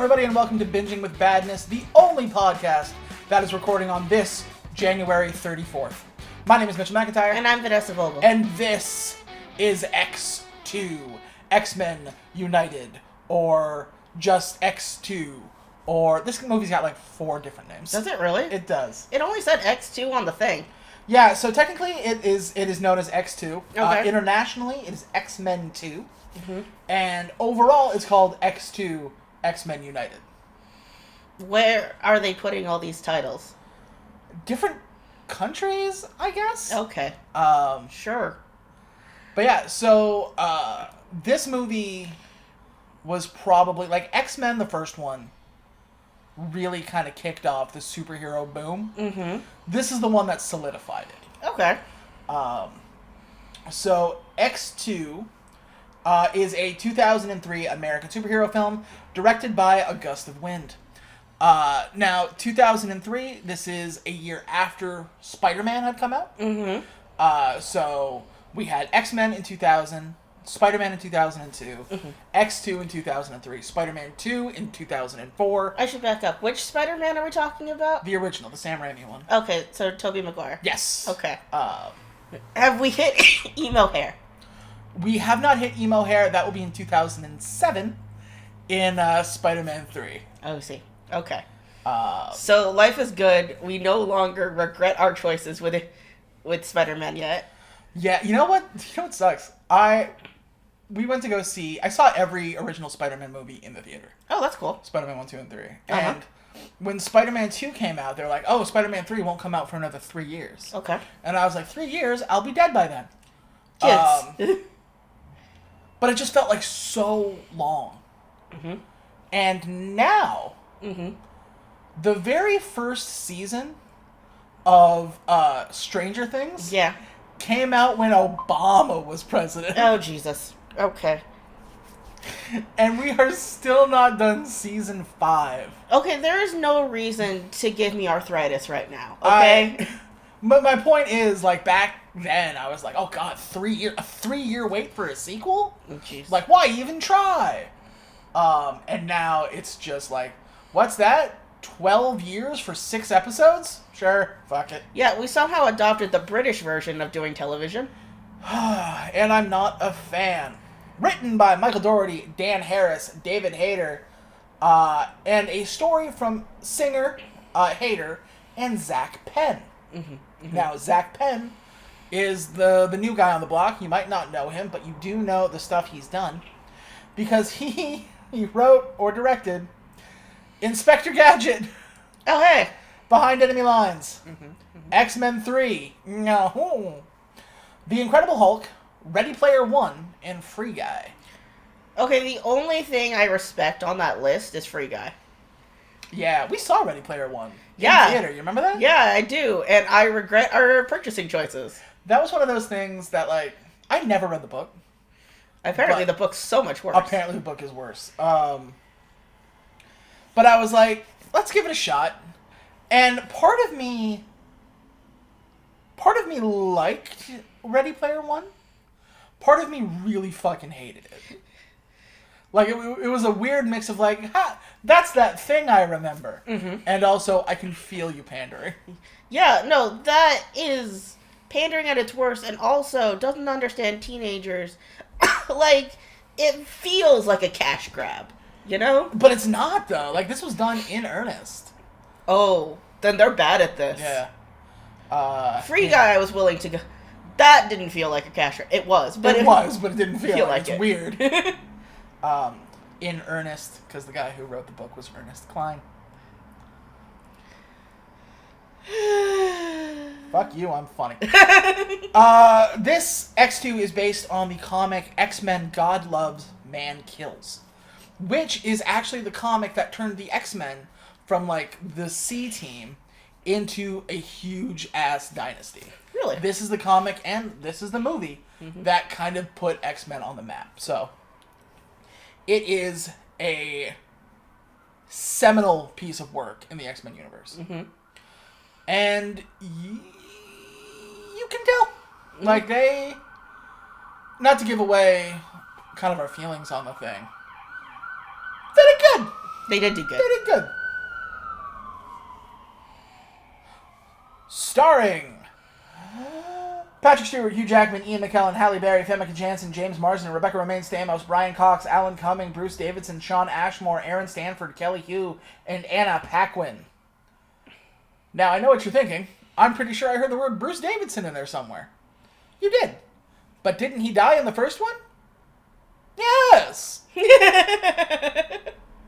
everybody, and welcome to Binging with Badness, the only podcast that is recording on this January 34th. My name is Mitchell McIntyre. And I'm Vanessa Vogel. And this is X2, X-Men United, or just X2, or this movie's got like 4 different names. Does it really? It does. It only said X2 on the thing. Yeah, so technically it is known as X2. Okay. Internationally, it is X-Men 2. Mm-hmm. And overall, it's called X2, X-Men United. Where are they putting all these titles? Different countries, I guess? Okay. Sure. But yeah, so this movie was probably, like, X-Men, the first one, really kind of kicked off the superhero boom. Mm-hmm. This is the one that solidified it. Okay. So X2 is a 2003 American superhero film directed by A Gust of Wind. Now, 2003, this is a year after Spider-Man had come out. Mm-hmm. So we had X-Men in 2000, Spider-Man in 2002, Mm-hmm. X2 in 2003, Spider-Man 2 in 2004. I should back up. Which Spider-Man are we talking about? The original, the Sam Raimi one. Okay, so Tobey Maguire. Yes. Okay. Have we hit emo hair? We have not hit emo hair. That will be in 2007 in Spider-Man 3. Oh, see. Okay. So life is good. We no longer regret our choices with Spider-Man yet. Yeah, you know what? You know what sucks? We went to go see... I saw every original Spider-Man movie in the theater. Oh, that's cool. Spider-Man 1, 2, and 3. Uh-huh. And when Spider-Man 2 came out, they were like, oh, Spider-Man 3 won't come out for another 3 years. Okay. And I was like, 3 years? I'll be dead by then. Kids. But it just felt like so long. Mm-hmm. And now, Mm-hmm. the very first season of Stranger Things came out when Obama was president. Oh, Jesus. Okay. And we are still not done season 5. Okay, there is no reason to give me arthritis right now, okay? But my point is, like, back then, I was like, oh god, 3-year wait for a sequel? Oh, jeez. Like, why even try? And now it's just like, what's that? 12 years for 6 episodes? Sure, fuck it. Yeah, we somehow adopted the British version of doing television. And I'm not a fan. Written by Michael Dougherty, Dan Harris, David Hayter, and a story from singer Hayter and Zach Penn. Mm-hmm. Mm-hmm. Now, Zach Penn is the new guy on the block. You might not know him, but you do know the stuff he's done. Because he wrote or directed Inspector Gadget. Oh, hey. Behind Enemy Lines. Mm-hmm. Mm-hmm. X-Men 3. No. The Incredible Hulk. Ready Player One. And Free Guy. Okay, the only thing I respect on that list is Free Guy. Yeah, we saw Ready Player One. Yeah. In theater. You remember that? Yeah, I do. And I regret our purchasing choices. That was one of those things that, like, I never read the book. Apparently the book's so much worse. Apparently the book is worse. But I was like, let's give it a shot. And part of me liked Ready Player One. Part of me really fucking hated it. Like, it was a weird mix of like, ha, that's that thing I remember. Mm-hmm. And also, I can feel you pandering. Yeah, no, that is pandering at its worst, and also doesn't understand teenagers. Like, it feels like a cash grab, you know? But it's not, though. Like, this was done in earnest. Oh, then they're bad at this. Yeah. Free Guy I was willing to go. That didn't feel like a cash grab. It was, but it didn't feel like it. It's weird. In earnest, because the guy who wrote the book was Ernest Cline. Fuck you, I'm funny. This X2 is based on the comic X-Men God Loves, Man Kills, which is actually the comic that turned the X-Men from, like, the C-Team into a huge-ass dynasty. Really? This is the comic and this is the movie that kind of put X-Men on the map. So, it is a seminal piece of work in the X-Men universe. Mm-hmm. And you can tell. Like, they... Not to give away kind of our feelings on the thing. Very good. They did do good. They did good. Starring Patrick Stewart, Hugh Jackman, Ian McKellen, Halle Berry, Famke Janssen, James Marsden, Rebecca Romaine Stamos, Brian Cox, Alan Cumming, Bruce Davidson, Sean Ashmore, Aaron Stanford, Kelly Hu, and Anna Paquin. Now, I know what you're thinking. I'm pretty sure I heard the word Bruce Davidson in there somewhere. You did. But didn't he die in the first one? Yes!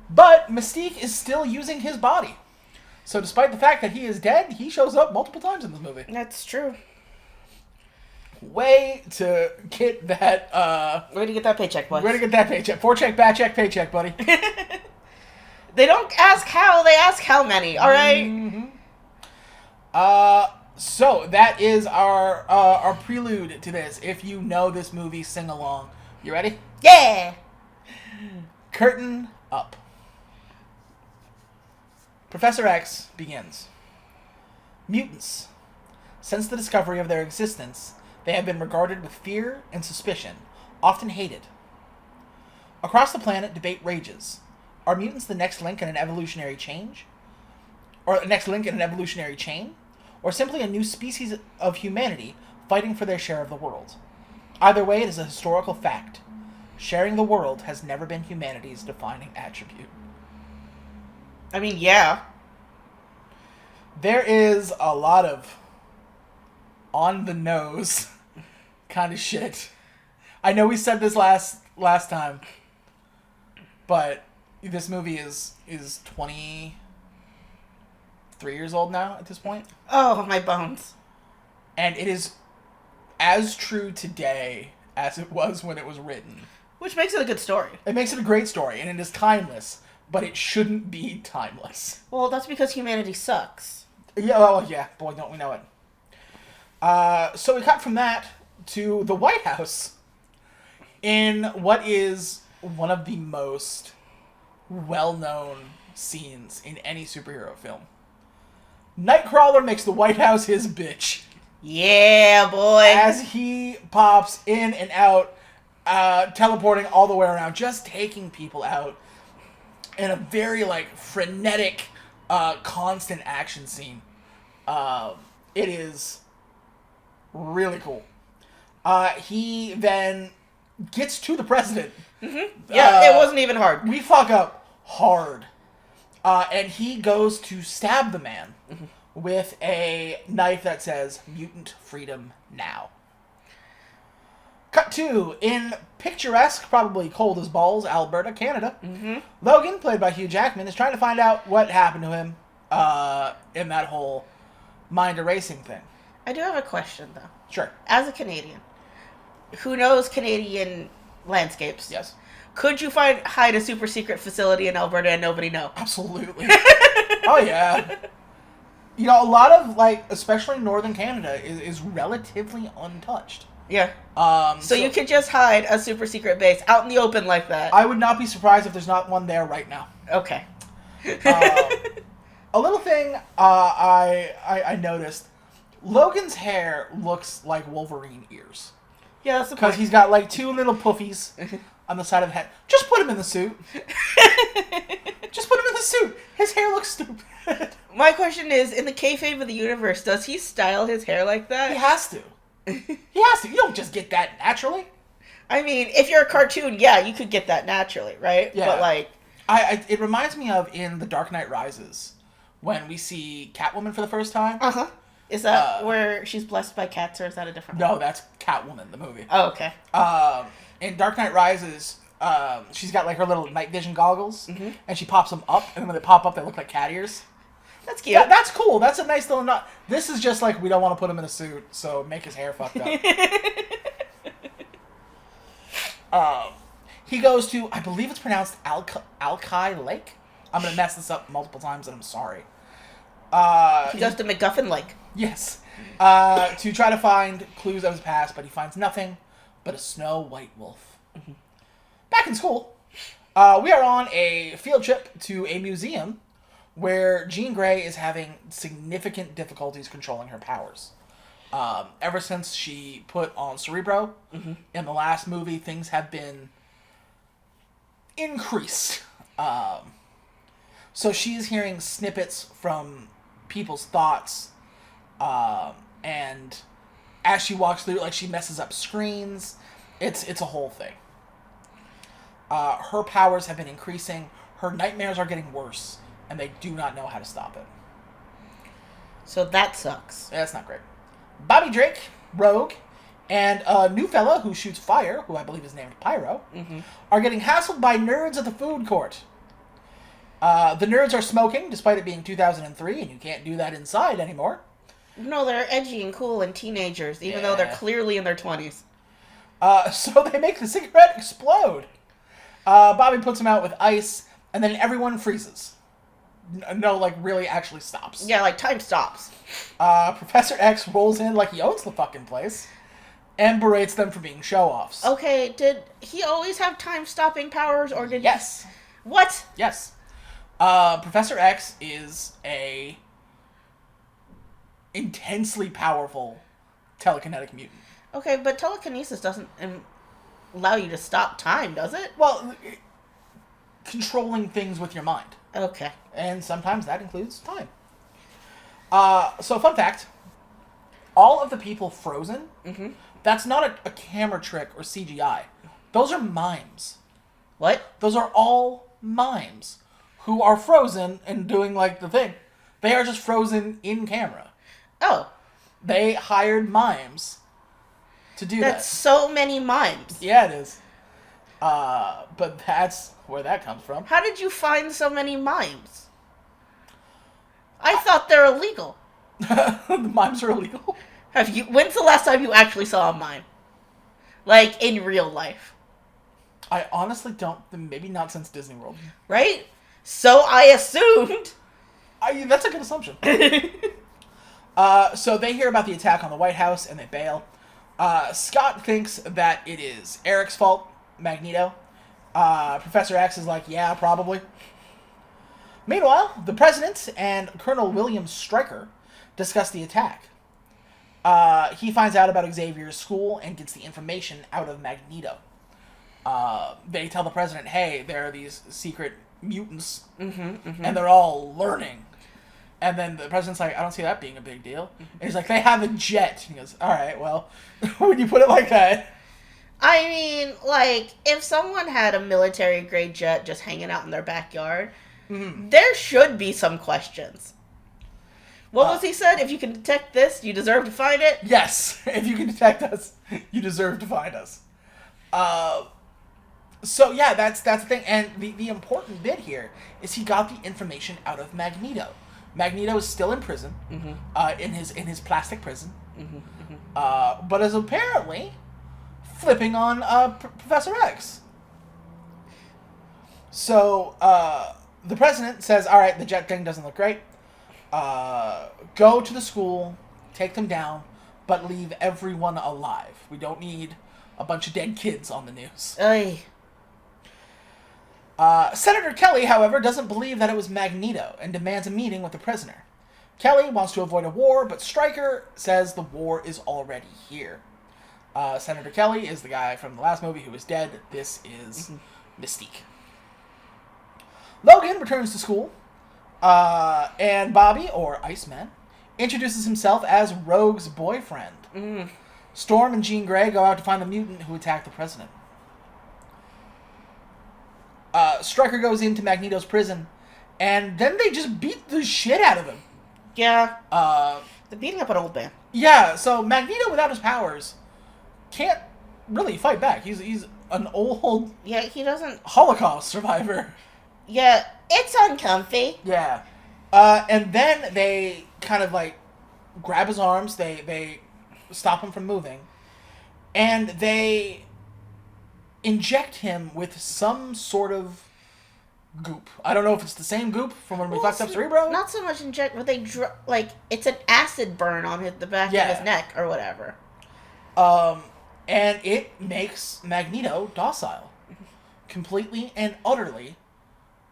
But Mystique is still using his body. So despite the fact that he is dead, he shows up multiple times in this movie. That's true. Way to get that, Way to get that paycheck, boys. Way to get that paycheck. 4-check, back check, paycheck, buddy. They don't ask how, they ask how many, alright? Mm-hmm. So that is our prelude to this. If you know this movie, sing along. You ready? Yeah! Curtain up. Professor X begins. Mutants. Since the discovery of their existence, they have been regarded with fear and suspicion, often hated. Across the planet, debate rages. Are mutants the next link in an evolutionary change? Or the next link in an evolutionary chain? Or simply a new species of humanity fighting for their share of the world? Either way, it is a historical fact. Sharing the world has never been humanity's defining attribute. I mean, yeah. There is a lot of on-the-nose kind of shit. I know we said this last time, but this movie is 23 years old now at this point. Oh, my bones. And it is as true today as it was when it was written. Which makes it a good story. It makes it a great story, and it is timeless, but it shouldn't be timeless. Well, that's because humanity sucks. Yeah, well, yeah. Boy, don't we know it. So we cut from that to the White House in what is one of the most well-known scenes in any superhero film. Nightcrawler makes the White House his bitch. Yeah, boy. As he pops in and out, teleporting all the way around, just taking people out in a very, frenetic, constant action scene. It is really cool. He then gets to the president. Mm-hmm. Yeah, it wasn't even hard. We fuck up hard. And he goes to stab the man with a knife that says, "Mutant Freedom Now." Cut to, in picturesque, probably cold as balls, Alberta, Canada. Mm-hmm. Logan, played by Hugh Jackman, is trying to find out what happened to him in that whole mind erasing thing. I do have a question, though. Sure. As a Canadian, who knows Canadian landscapes? Yes. Could you hide a super secret facility in Alberta and nobody know? Absolutely. Oh, yeah. You know, a lot of, especially northern Canada is relatively untouched. Yeah. So you could just hide a super secret base out in the open like that. I would not be surprised if there's not one there right now. Okay. A little thing I noticed, Logan's hair looks like Wolverine ears. Yeah, that's the because point. he's got two little poofies on the side of the head. Just put him in the suit. Just put him in the suit. His hair looks stupid. My question is, in the kayfabe of the universe, does he style his hair like that? He has to. He has to. You don't just get that naturally. I mean, if you're a cartoon, yeah, you could get that naturally, right? Yeah. But it reminds me of in The Dark Knight Rises when we see Catwoman for the first time. Uh-huh. Is that where she's blessed by cats, or is that a different one? No, that's Catwoman, the movie. Oh, okay. In Dark Knight Rises, she's got her little night vision goggles, and she pops them up, and when they pop up, they look like cat ears. That's cute. That's cool. That's a nice little nut. This is just we don't want to put him in a suit, so make his hair fucked up. He goes to, I believe it's pronounced Alki Lake. I'm going to mess this up multiple times, and I'm sorry. He goes to MacGuffin Lake. Yes. To try to find clues of his past, but he finds nothing but a snow white wolf. Mm-hmm. Back in school, we are on a field trip to a museum where Jean Grey is having significant difficulties controlling her powers. Ever since she put on Cerebro, in the last movie, things have been increased. So she's hearing snippets from people's thoughts, and as she walks through, like, she messes up screens. It's a whole thing. Her powers have been increasing. Her nightmares are getting worse, and they do not know how to stop it. So that sucks. That's not great. Bobby Drake, Rogue, and a new fella who shoots fire, who I believe is named Pyro, are getting hassled by nerds at the food court. The nerds are smoking, despite it being 2003, and you can't do that inside anymore. No, they're edgy and cool and teenagers, even though they're clearly in their 20s. So they make the cigarette explode. Bobby puts him out with ice, and then everyone freezes. No, like, really actually stops. Yeah, like, time stops. Professor X rolls in like he owns the fucking place, and berates them for being show-offs. Okay, did he always have time-stopping powers, or did Yes. What? Yes. Professor X is a intensely powerful telekinetic mutant. Okay, but telekinesis doesn't allow you to stop time, does it? Well, controlling things with your mind. Okay. And sometimes that includes time. So, fun fact. All of the people frozen, that's not a camera trick or CGI. Those are mimes. What? Those are all mimes who are frozen and doing, like, the thing. They are just frozen in camera. Oh. They hired mimes to do that. That's so many mimes. Yeah, it is. But that's where that comes from. How did you find so many mimes? I thought they're illegal. The mimes are illegal. When's the last time you actually saw a mime? Like, in real life. I honestly don't. Maybe not since Disney World. Right? So I assumed. That's a good assumption. So they hear about the attack on the White House and they bail. Scott thinks that it is Eric's fault, Magneto. Professor X is like, yeah, probably. Meanwhile, the President and Colonel William Stryker discuss the attack. He finds out about Xavier's school and gets the information out of Magneto. They tell the President, hey, there are these secret mutants, and they're all learning. And then the President's like, I don't see that being a big deal. And he's like, they have a jet. And he goes, all right, well, when you put it like that. I mean, like, if someone had a military-grade jet just hanging out in their backyard, there should be some questions. What was he said? If you can detect this, you deserve to find it? Yes. If you can detect us, you deserve to find us. So, yeah, that's the thing. And the important bit here is he got the information out of Magneto. Magneto is still in prison, in his plastic prison, but is apparently flipping on Professor X. So the President says, all right, the jet thing doesn't look great. Go to the school, take them down, but leave everyone alive. We don't need a bunch of dead kids on the news. Ay. Senator Kelly, however, doesn't believe that it was Magneto and demands a meeting with the prisoner. Kelly wants to avoid a war, but Stryker says the war is already here. Senator Kelly is the guy from the last movie who is dead. This is Mystique. Logan returns to school, and Bobby, or Iceman, introduces himself as Rogue's boyfriend. Storm and Jean Grey go out to find the mutant who attacked the president. Stryker goes into Magneto's prison, and then they just beat the shit out of him. Yeah. They're beating up an old man. Yeah, so Magneto, without his powers, can't really fight back. He's an old... Yeah, he doesn't... Holocaust survivor. Yeah, it's uncomfy. Yeah. And then they kind of, like, grab his arms, they stop him from moving, and they inject him with some sort of goop. I don't know if it's the same goop from when we fucked up Cerebro. Not so much inject, but they like it's an acid burn on the back of his neck or whatever. And it makes Magneto docile, completely and utterly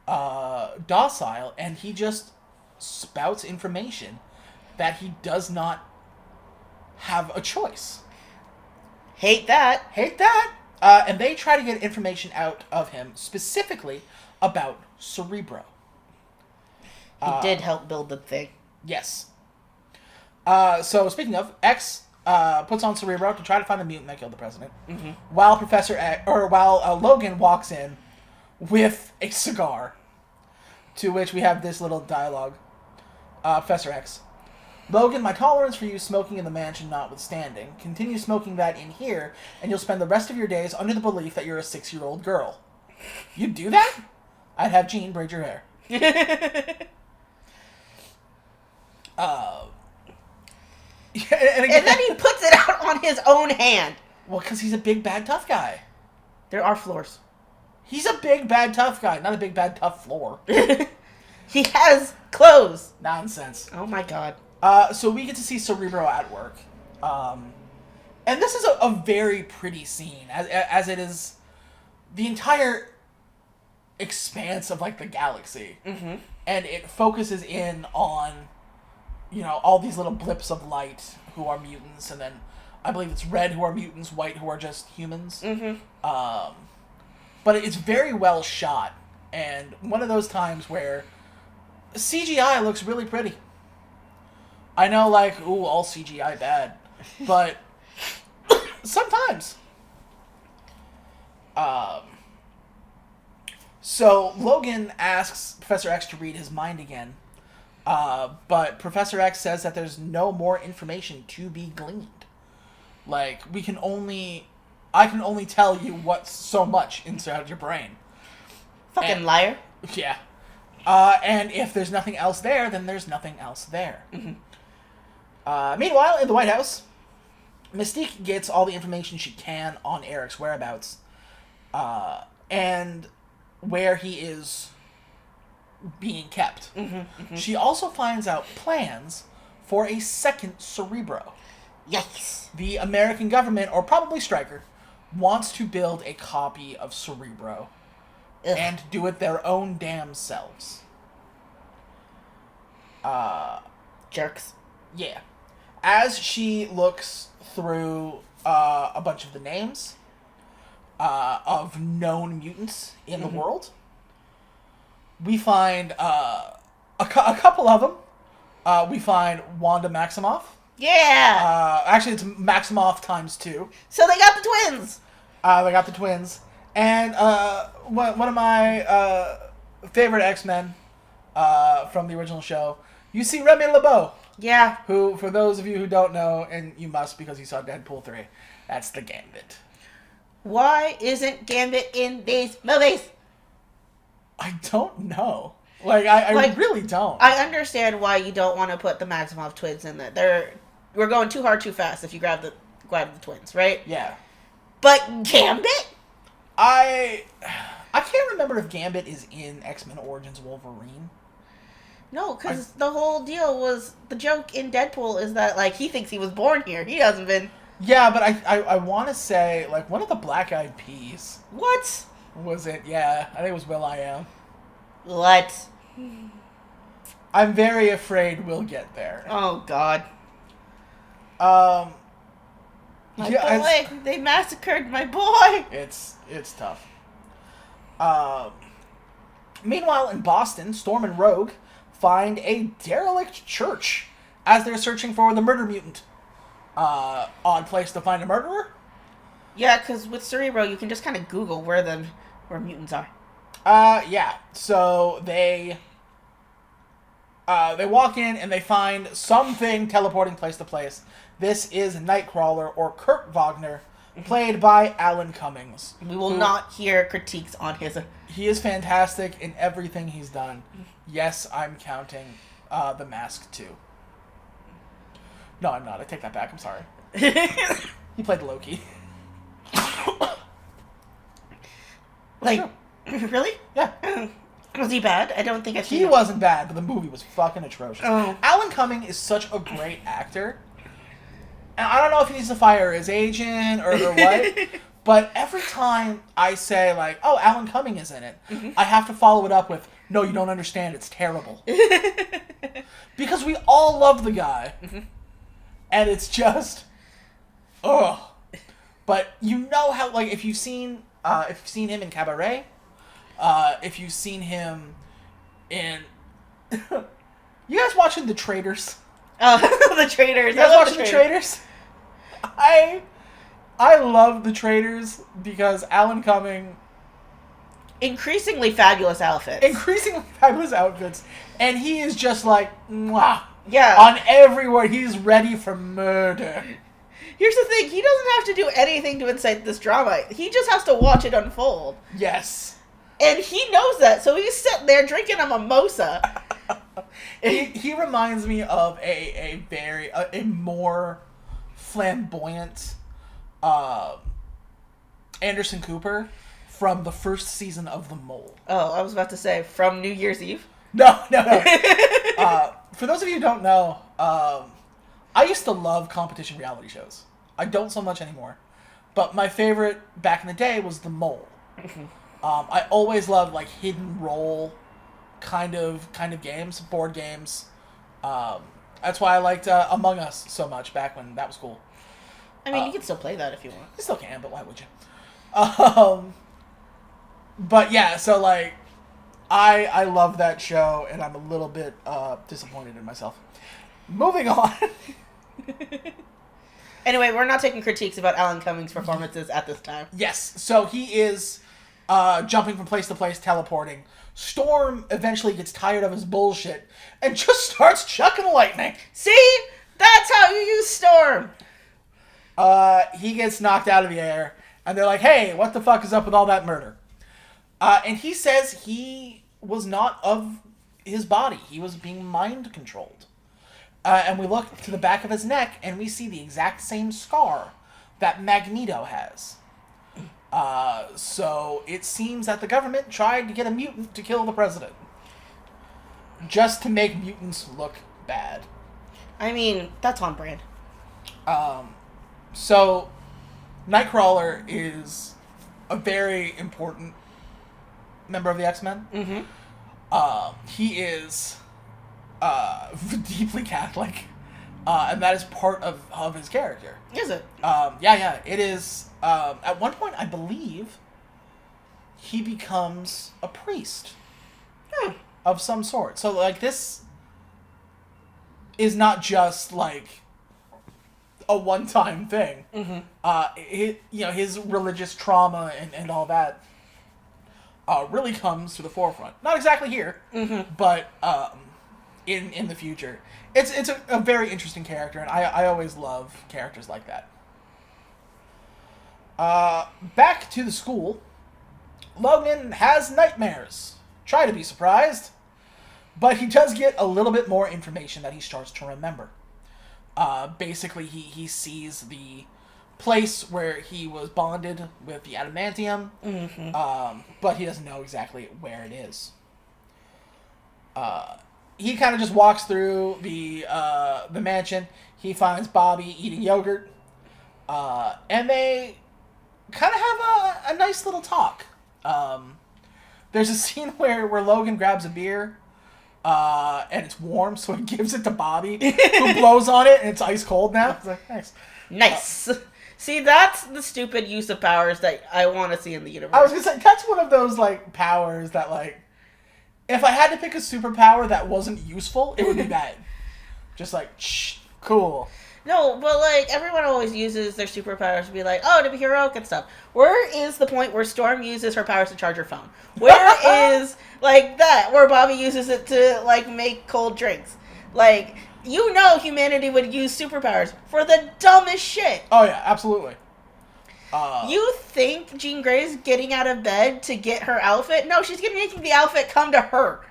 docile, and he just spouts information that he does not have a choice. Hate that. And they try to get information out of him, specifically about Cerebro. He did help build the thing. Yes. So speaking of, X puts on Cerebro to try to find the mutant that killed the president, while Logan walks in with a cigar. To which we have this little dialogue. Professor X. Logan, my tolerance for you smoking in the mansion notwithstanding, continue smoking that in here, and you'll spend the rest of your days under the belief that you're a 6-year-old girl. You'd do that? I'd have Jean braid your hair. And then he puts it out on his own hand. Well, because he's a big, bad, tough guy. There are floors. He's a big, bad, tough guy, not a big, bad, tough floor. He has clothes. Nonsense. Oh my god. So we get to see Cerebro at work. And this is a very pretty scene, as it is the entire expanse of, like, the galaxy. Mm-hmm. And it focuses in on, all these little blips of light who are mutants, and then I believe it's red who are mutants, white who are just humans. Mm-hmm. But it's very well shot, and one of those times where CGI looks really pretty. I know, like, ooh, all CGI bad, but sometimes. So Logan asks Professor X to read his mind again, but Professor X says that there's no more information to be gleaned. Like, I can only tell you what's so much inside your brain. Fucking liar. Yeah. And if there's nothing else there, then there's nothing else there. Mm-hmm. Meanwhile, in the White House, Mystique gets all the information she can on Eric's whereabouts, and where he is being kept. Mm-hmm. Mm-hmm. She also finds out plans for a second Cerebro. Yes. The American government, or probably Stryker, wants to build a copy of Cerebro. Ugh. And do it their own damn selves. Jerks. Yeah. As she looks through a bunch of the names of known mutants in the world, we find a couple of them. We find Wanda Maximoff. Yeah. Actually, it's Maximoff times 2. So they got the twins. They got the twins. And one of my favorite X-Men from the original show, you see Remy LeBeau. Yeah. Who, for those of you who don't know, and you must because you saw Deadpool 3, that's the Gambit. Why isn't Gambit in these movies? I don't know. I really don't. I understand why you don't want to put the Maximoff twins in there. We're going too hard too fast if you grab the twins, right? Yeah. But Gambit? I can't remember if Gambit is in X-Men Origins Wolverine. No, because the whole deal was, the joke in Deadpool is that, like, he thinks he was born here. He hasn't been. Yeah, but I want to say, like, one of the Black Eyed Peas. What? Was it? Yeah, I think it was Will.I.Am. What? I'm very afraid we'll get there. Oh, God. My boy. They massacred my boy. It's tough. Meanwhile, in Boston, Storm and Rogue find a derelict church as they're searching for the murder mutant. Odd place to find a murderer? Yeah, because with Cerebro, you can just kind of Google where mutants are. Yeah. So they walk in and they find something teleporting place to place. This is Nightcrawler, or Kurt Wagner, played by Alan Cummings. We will not hear critiques on his... He is fantastic in everything he's done. Yes, I'm counting The Mask too. No, I'm not. I take that back. I'm sorry. He played Loki. Like, really? Yeah. Was he bad? I don't think I've seen He him. wasn't bad, but the movie was fucking atrocious. Oh. Alan Cumming is such a great actor. And I don't know if he needs to fire his agent or what, but every time I say, like, oh, Alan Cumming is in it, I have to follow it up with, no, you don't understand, it's terrible. Because we all love the guy. And it's just, ugh. But you know how, like, if you've seen him in Cabaret, if you've seen him in You guys watching The Traitors? The Traitors. You guys watching The Traitors? I love The Traitors because Alan Cumming... Increasingly fabulous outfits. And he is just like, mwah. Yeah. On everywhere. He's ready for murder. Here's the thing. He doesn't have to do anything to incite this drama. He just has to watch it unfold. Yes. And he knows that, so he's sitting there drinking a mimosa. He reminds me of a more flamboyant Anderson Cooper from the first season of The Mole. Oh, I was about to say, from New Year's Eve? No. For those of you who don't know, I used to love competition reality shows. I don't so much anymore. But my favorite back in the day was The Mole. I always loved like hidden role kind of games, board games. That's why I liked Among Us so much back when that was cool. I mean, you can still play that if you want. You still can, but why would you? But yeah, so like, I love that show, and I'm a little bit disappointed in myself. Moving on. Anyway, we're not taking critiques about Alan Cumming's performances at this time. Yes, so he is jumping from place to place, teleporting. Storm eventually gets tired of his bullshit and just starts chucking lightning. See? That's how you use Storm! He gets knocked out of the air, and they're like, hey, what the fuck is up with all that murder? And he says he was not of his body. He was being mind controlled. And we look to the back of his neck, and we see the exact same scar that Magneto has. So it seems that the government tried to get a mutant to kill the president. Just to make mutants look bad. I mean, that's on brand. So Nightcrawler is a very important member of the X-Men. He is deeply Catholic, and that is part of his character. Is it? Yeah, it is. At one point, I believe, he becomes a priest of some sort. So, like, this is not just, like, a one-time thing. His religious trauma and all that really comes to the forefront. Not exactly here, but in the future. It's a very interesting character, and I always love characters like that. Back to the school. Logan has nightmares. Try to be surprised. But he does get a little bit more information that he starts to remember. Basically, he sees the place where he was bonded with the adamantium, but he doesn't know exactly where it is. He kind of just walks through the mansion. He finds Bobby eating yogurt, and they kind of have a nice little talk. There's a scene where Logan grabs a beer, and it's warm, so he gives it to Bobby, who blows on it, and it's ice cold now. It's like, nice. Nice. See, that's the stupid use of powers that I want to see in the universe. I was going to say, that's one of those, like, powers that, like, if I had to pick a superpower that wasn't useful, it would be that. Just like, shh, cool. No, but, like, everyone always uses their superpowers to be like, oh, to be heroic and stuff. Where is the point where Storm uses her powers to charge her phone? Where is, like, that, where Bobby uses it to, like, make cold drinks? Like, you know humanity would use superpowers for the dumbest shit. Oh, yeah, absolutely. You think Jean Grey's getting out of bed to get her outfit? No, she's making the outfit come to her.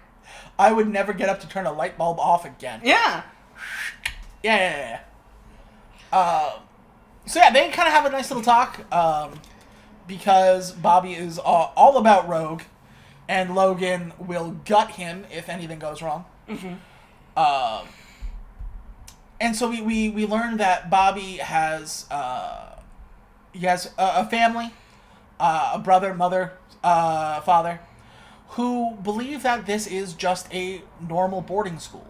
I would never get up to turn a light bulb off again. Yeah. Yeah. So yeah, they kind of have a nice little talk, because Bobby is all about Rogue, and Logan will gut him if anything goes wrong. And so we learn that Bobby has a family, a brother, mother, father, who believe that this is just a normal boarding school.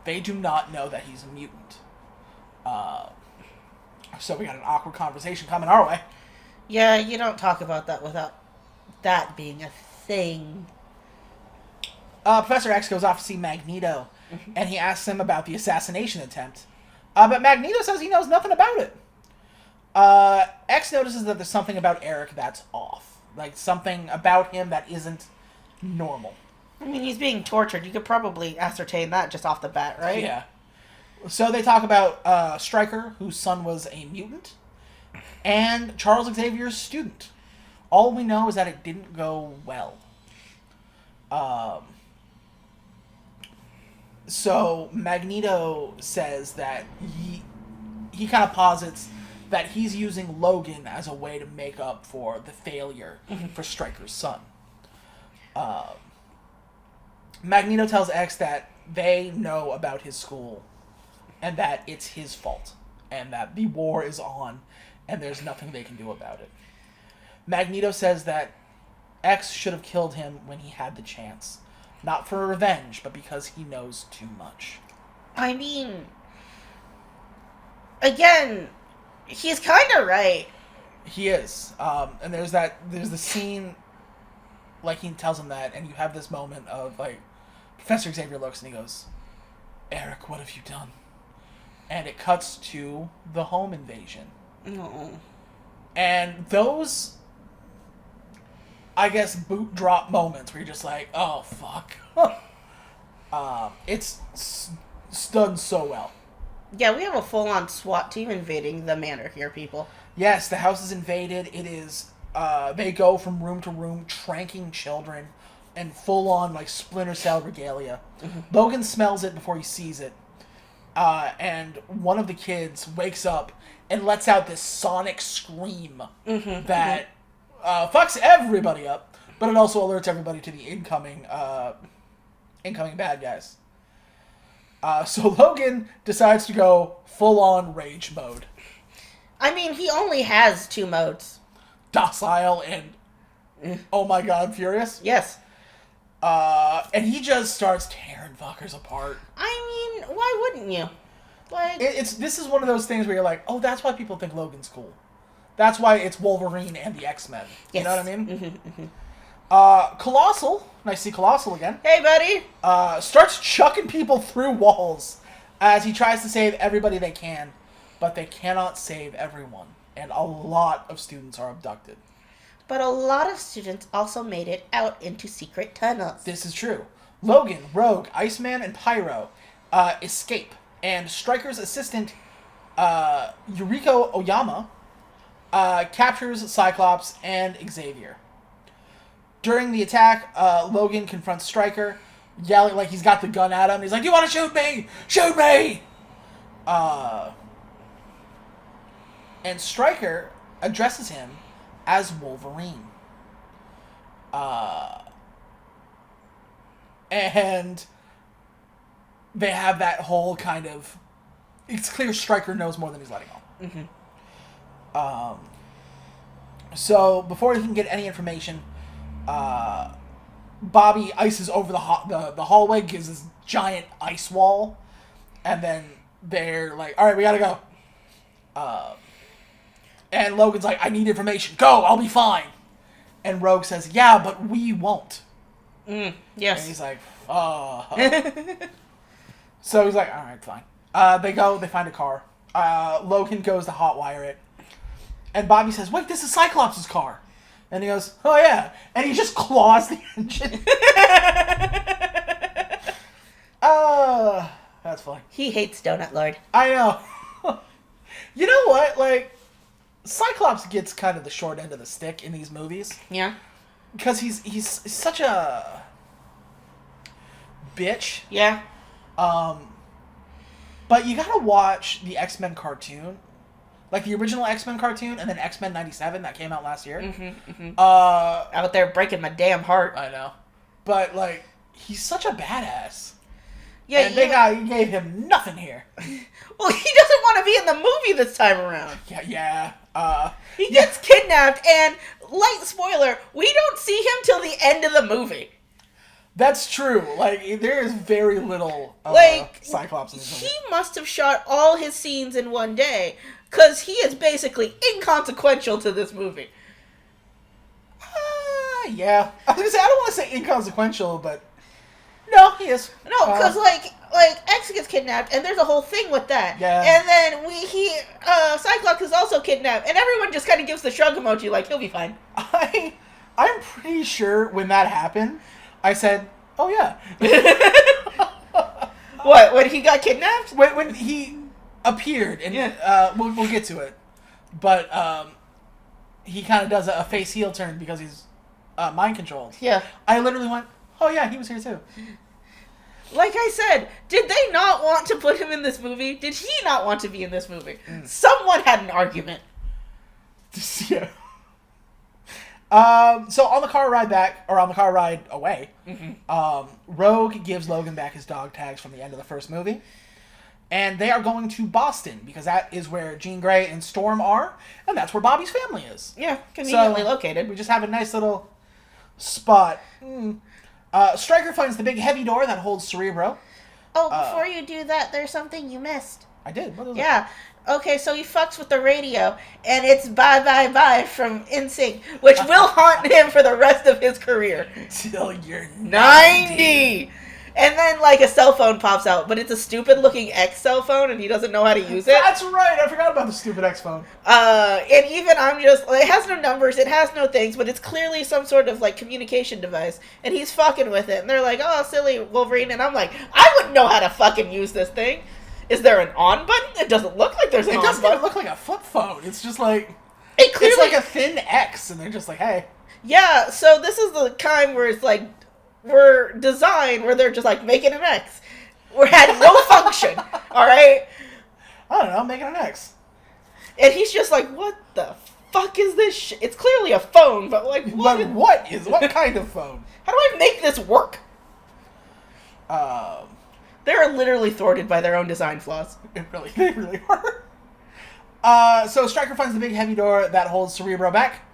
They do not know that he's a mutant. So we got an awkward conversation coming our way. Yeah, you don't talk about that without that being a thing. Professor X goes off to see Magneto, and he asks him about the assassination attempt. But Magneto says he knows nothing about it. X notices that there's something about Eric that's off. Like, something about him that isn't normal. I mean, he's being tortured. You could probably ascertain that just off the bat, right? Yeah. So they talk about Stryker, whose son was a mutant, and Charles Xavier's student. All we know is that it didn't go well. So Magneto says that he kind of posits that he's using Logan as a way to make up for the failure for Stryker's son. Magneto tells X that they know about his school and that it's his fault and that the war is on and there's nothing they can do about it. Magneto says that X should have killed him when he had the chance. Not for revenge, but because he knows too much. I mean, again, he's kind of right. He is. And there's the scene, like, he tells him that, and you have this moment of, like, Professor Xavier looks and he goes, Eric, what have you done? And it cuts to the home invasion. No. And those, I guess, boot drop moments where you're just like, oh, fuck. It's done so well. Yeah, we have a full-on SWAT team invading the manor here, people. Yes, the house is invaded. It is, they go from room to room, tranking children, and full-on, like, Splinter Cell regalia. Mm-hmm. Logan smells it before he sees it. And one of the kids wakes up and lets out this sonic scream that fucks everybody up, but it also alerts everybody to the incoming bad guys. So Logan decides to go full-on rage mode. I mean, he only has 2 modes. Docile and, oh my god, furious? Yes. And he just starts tearing fuckers apart. I mean, why wouldn't you? Like, this is one of those things where you're like, oh, that's why people think Logan's cool. That's why it's Wolverine and the X-Men. Yes. You know what I mean? Colossal, nice to see Colossal again. Hey, buddy. Starts chucking people through walls as he tries to save everybody they can, but they cannot save everyone, and a lot of students are abducted. But a lot of students also made it out into secret tunnels. This is true. Logan, Rogue, Iceman, and Pyro escape, and Stryker's assistant, Yuriko Oyama, captures Cyclops and Xavier. During the attack, Logan confronts Stryker, yelling like he's got the gun at him. He's like, "You want to shoot me? Shoot me!" And Stryker addresses him as Wolverine. And they have that whole kind of... It's clear Stryker knows more than he's letting on. So, before he can get any information, Bobby ices over the hallway, gives this giant ice wall, and then they're like, alright, we gotta go. And Logan's like, I need information. Go, I'll be fine. And Rogue says, yeah, but we won't. Yes. And he's like, So he's like, alright, fine. They go, they find a car. Logan goes to hotwire it. And Bobby says, wait, this is Cyclops' car. And he goes, oh yeah. And he just claws the engine. That's funny. He hates Donut Lord. I know. You know what? Like, Cyclops gets kind of the short end of the stick in these movies. Yeah. Because he's such a bitch. Yeah. But you gotta watch the X-Men cartoon. Like the original X-Men cartoon and then X-Men 97 that came out last year. Out there breaking my damn heart. I know. But, like, he's such a badass. Yeah, and they gave him nothing here. Well, he doesn't want to be in the movie this time around. Yeah. He gets kidnapped, and, light spoiler, we don't see him till the end of the movie. That's true. Like, there is very little Cyclops in this movie. He must have shot all his scenes in one day, because he is basically inconsequential to this movie. Yeah. I was going to say, I don't want to say inconsequential, but... No, he is. No, because, like, X gets kidnapped, and there's a whole thing with that. Yeah. And then Cyclops is also kidnapped, and everyone just kind of gives the shrug emoji, like, he'll be fine. I'm pretty sure when that happened, I said, oh yeah. What, when he got kidnapped? When he appeared, and we'll get to it. But he kind of does a face heel turn because he's mind controlled. Yeah. I literally went, oh yeah, he was here too. Like I said, did they not want to put him in this movie? Did he not want to be in this movie? Someone had an argument. Yeah. So on the car ride back, or on the car ride away, Rogue gives Logan back his dog tags from the end of the first movie. And they are going to Boston, because that is where Jean Grey and Storm are, and that's where Bobby's family is. Yeah, conveniently located. We just have a nice little spot. Stryker finds the big heavy door that holds Cerebro. Oh, before you do that, there's something you missed. I did. What is it? Yeah. Okay, so he fucks with the radio, and it's Bye Bye Bye from NSYNC, which will haunt him for the rest of his career. Till you're 90! And then, like, a cell phone pops out, but it's a stupid-looking X cell phone, and he doesn't know how to use it. That's right! I forgot about the stupid X phone. And even I'm just, like, it has no numbers, it has no things, but it's clearly some sort of, like, communication device, and he's fucking with it, and they're like, oh, silly Wolverine, and I'm like, I wouldn't know how to fucking use this thing. Is there an on button? It doesn't look like there's an on button. It doesn't even look like a flip phone. It's just like... It's like a thin X, and they're just like, hey. Yeah, so this is the kind where it's like, we're designed where they're just like making an X. We're had no function, alright? I don't know, making an X. And he's just like, what the fuck is this shit? It's clearly a phone, but like, what? But what kind of phone? How do I make this work? They're literally thwarted by their own design flaws. They really are. So Stryker finds the big heavy door that holds Cerebro back.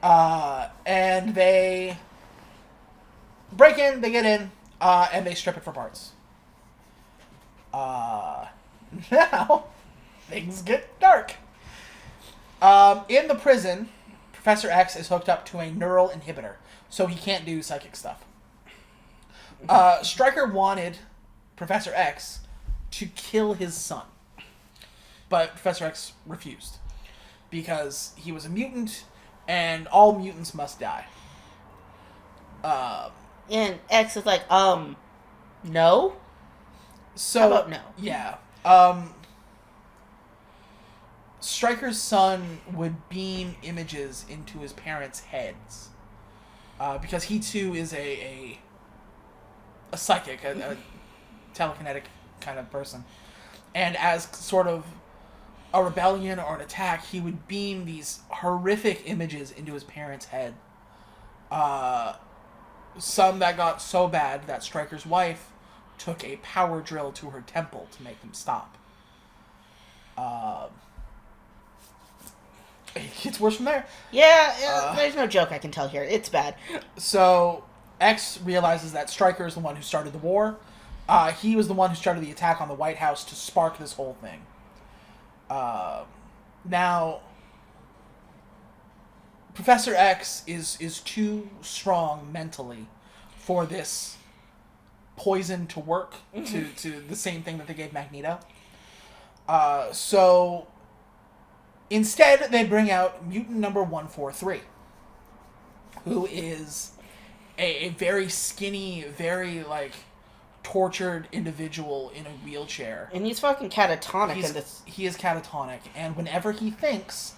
And they break in, they get in, and they strip it for parts. Now, things get dark. In the prison, Professor X is hooked up to a neural inhibitor, so he can't do psychic stuff. Stryker wanted Professor X to kill his son, but Professor X refused because he was a mutant, and all mutants must die. And X is like, no? So, how about no? Yeah. Stryker's son would beam images into his parents' heads. Because he too is a psychic, a telekinetic kind of person. And as sort of a rebellion or an attack, he would beam these horrific images into his parents' head. Some that got so bad that Stryker's wife took a power drill to her temple to make them stop. It gets worse from there. Yeah, there's no joke I can tell here. It's bad. So, X realizes that Stryker is the one who started the war. He was the one who started the attack on the White House to spark this whole thing. Now, Professor X is too strong mentally for this poison to work, to the same thing that they gave Magneto. So, instead, they bring out mutant number 143, who is a very skinny, very, like, tortured individual in a wheelchair. And he's fucking catatonic in this. He is catatonic, and whenever he thinks,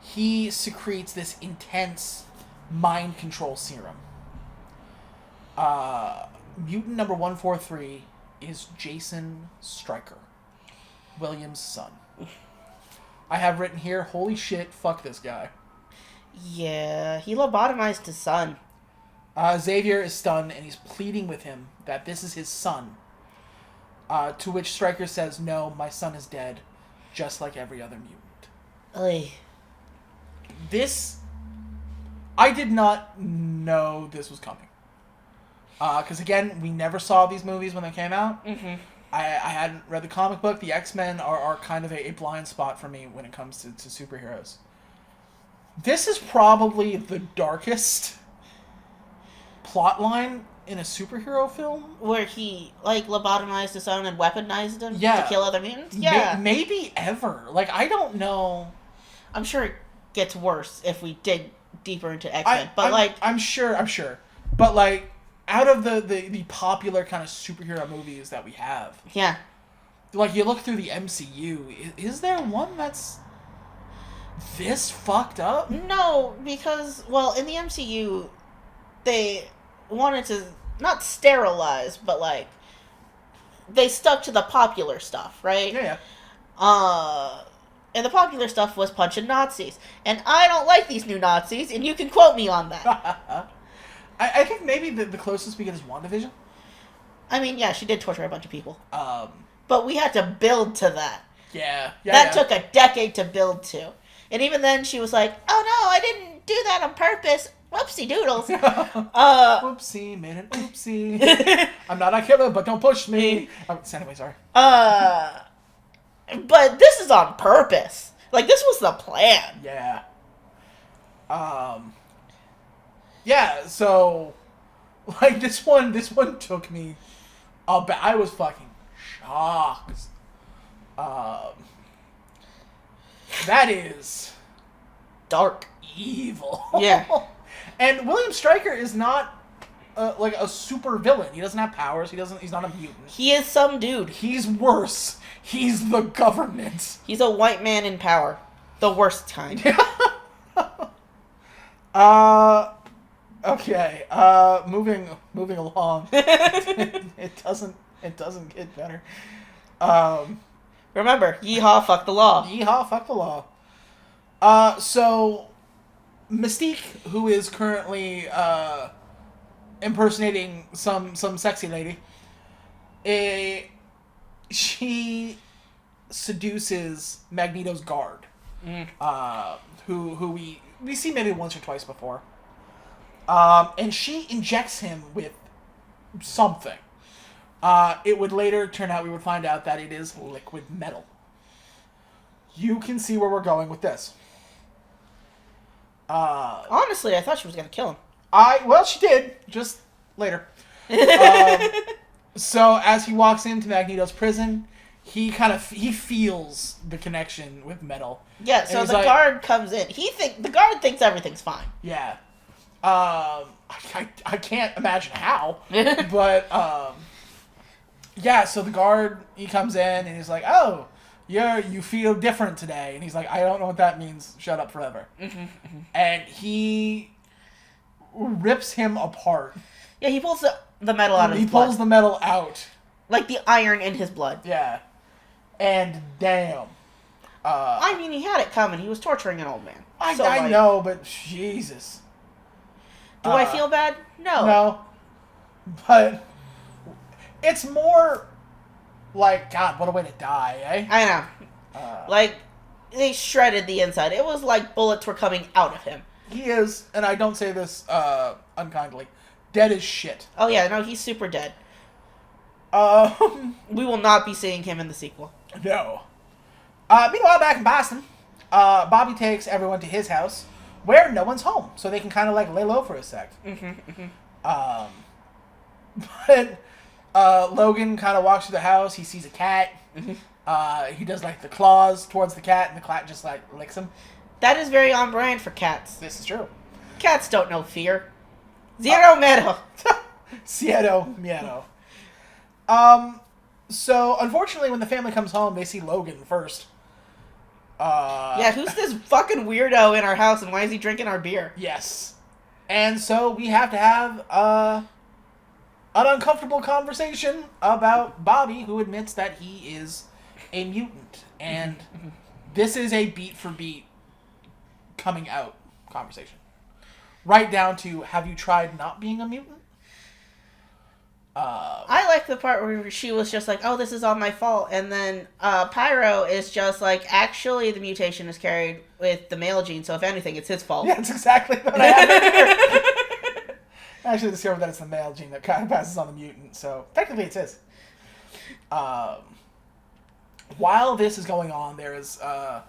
he secretes this intense mind control serum. Mutant number 143 is Jason Stryker, William's son. I have written here, holy shit, fuck this guy. Yeah, he lobotomized his son. Xavier is stunned, and he's pleading with him that this is his son. To which Stryker says, no, my son is dead, just like every other mutant. Oy. This... I did not know this was coming. Because, again, we never saw these movies when they came out. Mm-hmm. I hadn't read the comic book. The X-Men are kind of a blind spot for me when it comes to superheroes. This is probably the darkest plot line in a superhero film? Where he, like, lobotomized his own and weaponized him Yeah. to kill other mutants? Yeah. Maybe ever. Like, I don't know. I'm sure it gets worse if we dig deeper into X-Men. But, I'm sure. But, like, out of the popular kind of superhero movies that we have, yeah. like, you look through the MCU, is there one that's this fucked up? No, because, well, in the MCU, they wanted to not sterilize, but, like, they stuck to the popular stuff, right? Yeah. And the popular stuff was punching Nazis. And I don't like these new Nazis, and you can quote me on that. I think maybe the closest we get is WandaVision. I mean, yeah, she did torture a bunch of people. Um, But we had to build to that. Yeah. That took a decade to build to. And even then, she was like, oh no, I didn't do that on purpose. Whoopsie doodles. Whoopsie, made an oopsie. I'm not a killer, but don't push me. Anyway, sorry. But this is on purpose. Like, this was the plan. Yeah. Yeah, so, like, this one took me I was fucking shocked. That is Dark. evil. Yeah. And William Stryker is not like a super villain. He doesn't have powers. He's not a mutant. He is some dude. He's worse. He's the government. He's a white man in power. The worst kind. Okay. Moving along. It doesn't get better. Remember, yeehaw, fuck the law. Yeehaw, fuck the law. So Mystique, who is currently impersonating some sexy lady, she seduces Magneto's guard, who we see maybe once or twice before, and she injects him with something. It would later turn out, we would find out that it is liquid metal. You can see where we're going with this. Honestly, I thought she was going to kill him. Well, she did, just later. So as he walks into Magneto's prison, he feels the connection with metal. Yeah, so the guard comes in. The guard thinks everything's fine. Yeah. I can't imagine how, but yeah. So the guard, he comes in and he's like, "Oh, you feel different today," and he's like, "I don't know what that means. Shut up forever." And he rips him apart. Yeah, he pulls the metal out of his blood. He pulls the metal out. Like the iron in his blood. Yeah. And damn. I mean, he had it coming. He was torturing an old man. I know, but Jesus. Do I feel bad? No. No. But it's more like, God, what a way to die, eh? I know. Like, they shredded the inside. It was like bullets were coming out of him. He is, and I don't say this unkindly, dead as shit. Oh yeah, no, he's super dead. We will not be seeing him in the sequel. No. Meanwhile, back in Boston, Bobby takes everyone to his house, where no one's home, so they can kind of like lay low for a sec. But Logan kind of walks through the house. He sees a cat. He does like the claws towards the cat, and the cat just like licks him. That is very on brand for cats. This is true. Cats don't know fear. Zero miedo. Cero miedo. So unfortunately, when the family comes home, they see Logan first. Yeah, who's this fucking weirdo in our house, and why is he drinking our beer? Yes. And so we have to have an uncomfortable conversation about Bobby, who admits that he is a mutant. And this is a beat-for-beat coming out conversation. Right down to, have you tried not being a mutant? I like the part where she was just like, oh, this is all my fault. And then Pyro is just like, actually, the mutation is carried with the male gene, so if anything, it's his fault. Yeah, that's exactly what I have here. I actually discovered that it's the male gene that kind of passes on the mutant, so technically it's his. While this is going on, there is a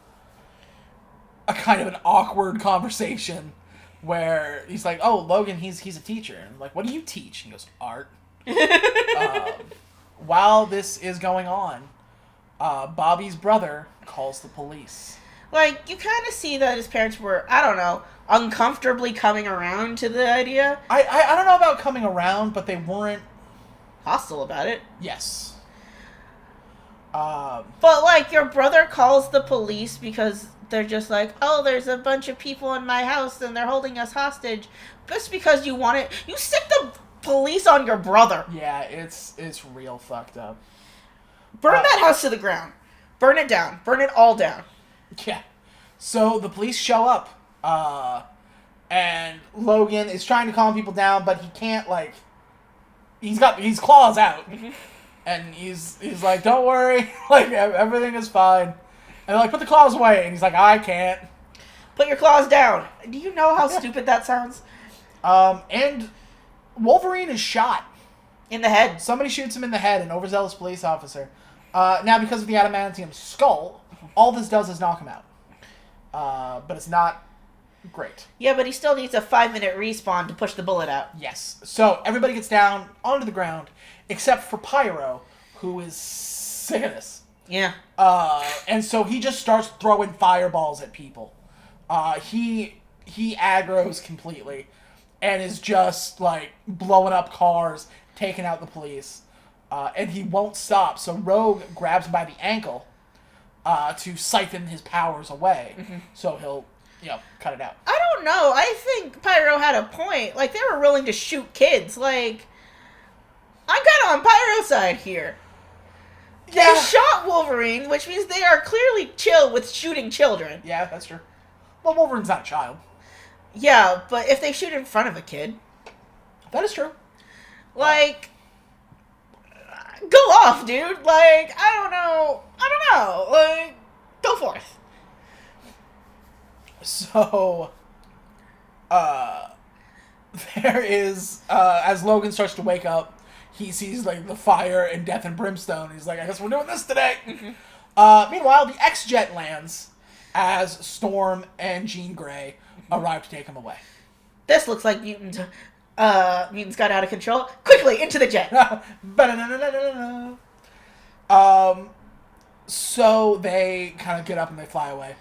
kind of an awkward conversation where he's like, "Oh, Logan, he's a teacher." And I'm like, "What do you teach?" And he goes, "Art." While this is going on, Bobby's brother calls the police. Like, you kind of see that his parents were, I don't know, uncomfortably coming around to the idea. I don't know about coming around, but they weren't hostile about it. Yes. But, like, your brother calls the police because they're just like, oh, there's a bunch of people in my house and they're holding us hostage. Just because you want it. You stick the police on your brother. Yeah, it's real fucked up. Burn that house to the ground. Burn it down. Burn it all down. Yeah. So the police show up. And Logan is trying to calm people down, but he can't, like... He's got his claws out. And he's like, don't worry. Like, everything is fine. And they're like, put the claws away. And he's like, I can't. Put your claws down. Do you know how stupid that sounds? And Wolverine is shot. In the head. Somebody shoots him in the head, an overzealous police officer. Now, because of the adamantium skull, all this does is knock him out. But it's not great. Yeah, but he still needs a 5-minute respawn to push the bullet out. Yes. So, everybody gets down onto the ground, except for Pyro, who is sick of this. Yeah. And so he just starts throwing fireballs at people. He aggroes completely and is just, like, blowing up cars, taking out the police. And he won't stop. So Rogue grabs him by the ankle to siphon his powers away. So he'll, cut it out. I don't know. I think Pyro had a point. Like, they were willing to shoot kids. Like, I'm kind of on Pyro's side here. Yeah. They shot Wolverine, which means they are clearly chill with shooting children. Yeah, that's true. Well, Wolverine's not a child. Yeah, but if they shoot in front of a kid... That is true. Like... Go off, dude. Like, I don't know. Like, go forth. So, there is, as Logan starts to wake up, he sees, like, the fire and death and brimstone. He's like, I guess we're doing this today. Meanwhile, the X-Jet lands as Storm and Jean Grey arrive to take him away. This looks like mutants got out of control. Quickly, into the jet. So they kind of get up and they fly away.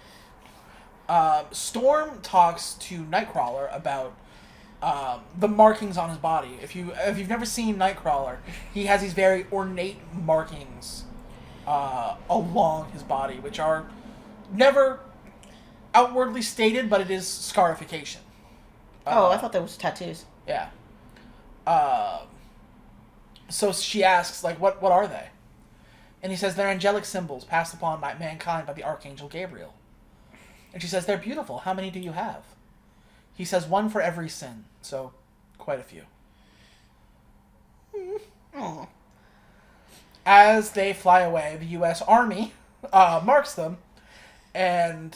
Storm talks to Nightcrawler about the markings on his body. If you've never seen Nightcrawler, he has these very ornate markings along his body, which are never outwardly stated, but it is scarification. I thought that was tattoos. Yeah. So she asks, like, what are they? And he says, they're angelic symbols passed upon by mankind by the Archangel Gabriel. And she says, they're beautiful. How many do you have? He says, one for every sin. So, quite a few. Oh. As they fly away, the U.S. Army marks them, and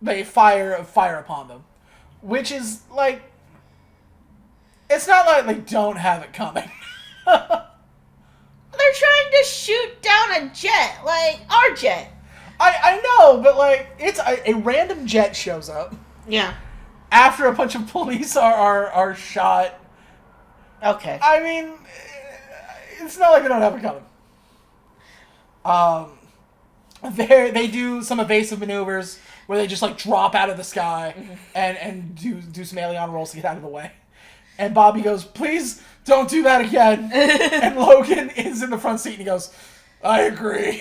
they fire upon them. Which is, like... It's not like they don't have it coming. They're trying to shoot down a jet. Like, our jet. I know, but, like, it's a random jet shows up. Yeah. After a bunch of police are shot. Okay. I mean, it's not like they don't have it coming. They do some evasive maneuvers where they just, like, drop out of the sky and do some alien rolls to get out of the way. And Bobby goes, please don't do that again. And Logan is in the front seat and he goes, I agree.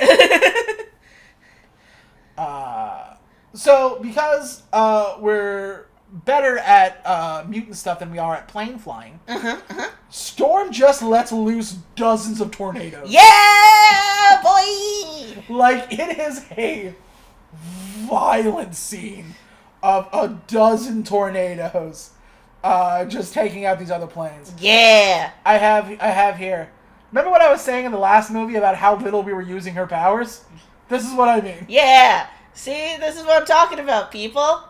So because we're better at mutant stuff than we are at plane flying, Storm just lets loose dozens of tornadoes. Yeah, boy! Like, it is a violent scene of a dozen tornadoes just taking out these other planes. Yeah. I have here. Remember what I was saying in the last movie about how little we were using her powers? This is what I mean. Yeah. See, this is what I'm talking about, people.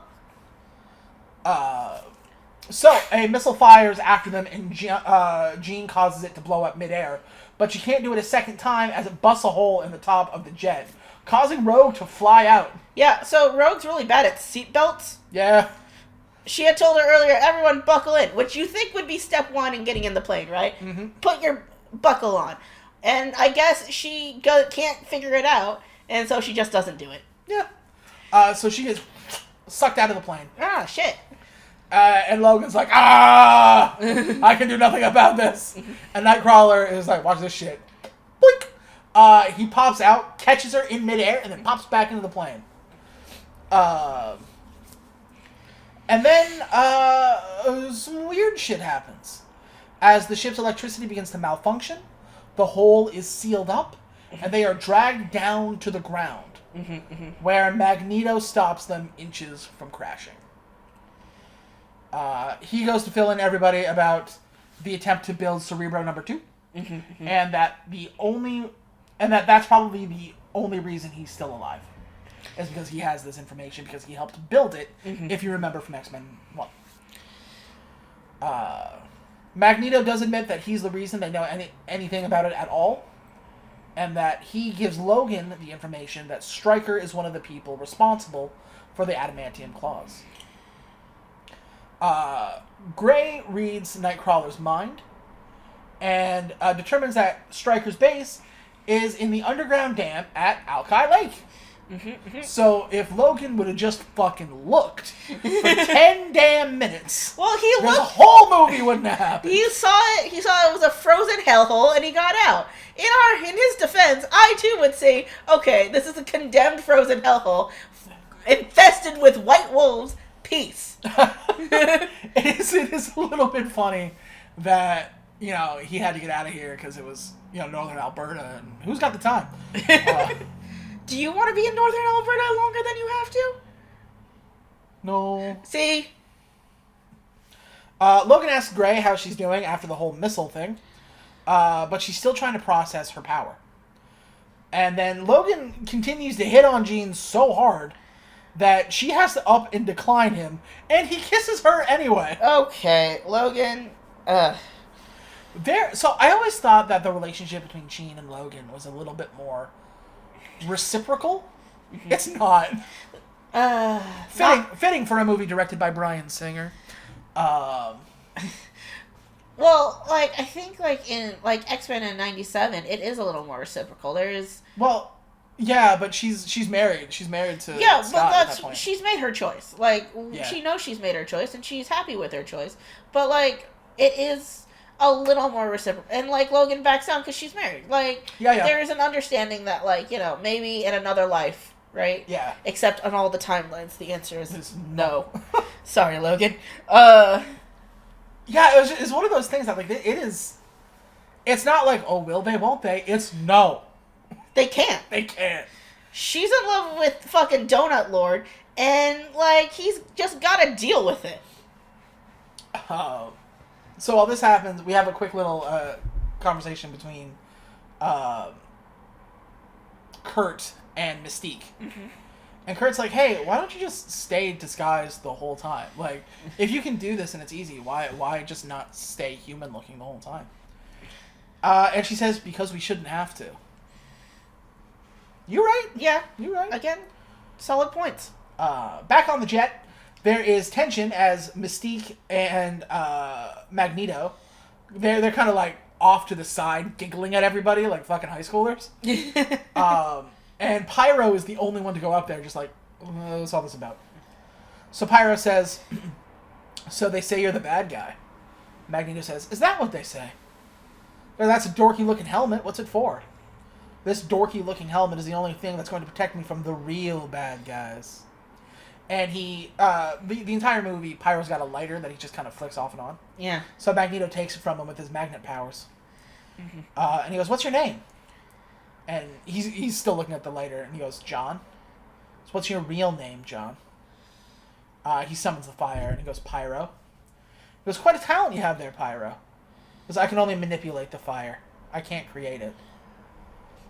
So a missile fires after them, and Jean causes it to blow up midair, but she can't do it a second time as it busts a hole in the top of the jet, causing Rogue to fly out. Yeah. So Rogue's really bad at seatbelts. Yeah. she had told her earlier, everyone buckle in, which you think would be step one in getting in the plane, right? Mm-hmm. Put your buckle on. And I guess she can't figure it out, and so she just doesn't do it. Yeah. So she gets sucked out of the plane. Ah, shit. And Logan's like, I can do nothing about this. And Nightcrawler is like, watch this shit. Boink. He pops out, catches her in midair, and then pops back into the plane. And then some weird shit happens. As the ship's electricity begins to malfunction, the hole is sealed up, and they are dragged down to the ground, where Magneto stops them inches from crashing. He goes to fill in everybody about the attempt to build Cerebro number 2, and that's probably the only reason he's still alive, is because he has this information because he helped build it. If you remember from X-Men 1, Magneto does admit that he's the reason they know anything about it at all, and that he gives Logan the information that Stryker is one of the people responsible for the adamantium claws. Gray reads Nightcrawler's mind and determines that Stryker's base is in the underground dam at Alki Lake. So if Logan would have just fucking looked for 10 damn minutes, well, he looked. The whole movie wouldn't have happened. He saw it. He saw it was a frozen hellhole, and he got out. In his defense, I too would say, okay, this is a condemned frozen hellhole, infested with white wolves. Peace. It is a little bit funny that he had to get out of here because it was northern Alberta, and who's got the time? Do you want to be in northern Alberta longer than you have to? No. See? Logan asks Gray how she's doing after the whole missile thing, but she's still trying to process her power. And then Logan continues to hit on Jean so hard that she has to up and decline him, and he kisses her anyway. Okay, Logan. So I always thought that the relationship between Jean and Logan was a little bit more reciprocal. It's not. Fitting for a movie directed by Bryan Singer. Well, I think in X-Men in '97, it is a little more reciprocal. There is. Well, yeah, but she's married. She's married to Scott but at that point. She's made her choice. She knows she's made her choice, and she's happy with her choice. But it is a little more reciprocal, and Logan backs down because she's married. There is an understanding that maybe in another life, right? Yeah. Except on all the timelines, the answer is no. Sorry, Logan. Yeah, it's one of those things that it is. It's not oh, will they, won't they? It's no. They can't. They can't. She's in love with fucking Donut Lord, and he's just got to deal with it. So while this happens, we have a quick little conversation between Kurt and Mystique. And Kurt's like, hey, why don't you just stay disguised the whole time? If you can do this and it's easy, why just not stay human looking the whole time? And she says, because we shouldn't have to. You're right. Yeah. You're right. Again, solid points. Back on the jet, there is tension as Mystique and Magneto, they're kind of off to the side, giggling at everybody like fucking high schoolers. And Pyro is the only one to go up there, just what's all this about? So Pyro says, so they say you're the bad guy. Magneto says, is that what they say? Well, that's a dorky looking helmet. What's it for? This dorky looking helmet is the only thing that's going to protect me from the real bad guys. And he, the entire movie, Pyro's got a lighter that he just kind of flicks off and on. Yeah. So Magneto takes it from him with his magnet powers. And he goes, what's your name? And he's still looking at the lighter, and he goes, John. So what's your real name, John? He summons the fire, and he goes, Pyro. He goes, quite a talent you have there, Pyro. He goes, I can only manipulate the fire. I can't create it.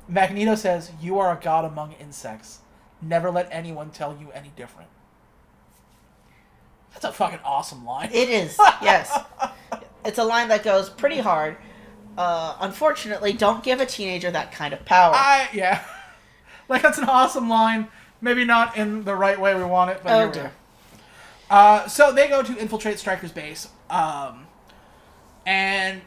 Magneto says, you are a god among insects. Never let anyone tell you any different. That's a fucking awesome line. It is, yes. It's a line that goes pretty hard. Unfortunately, don't give a teenager that kind of power. Yeah. That's an awesome line. Maybe not in the right way we want it, but here we So they go to infiltrate Stryker's base. And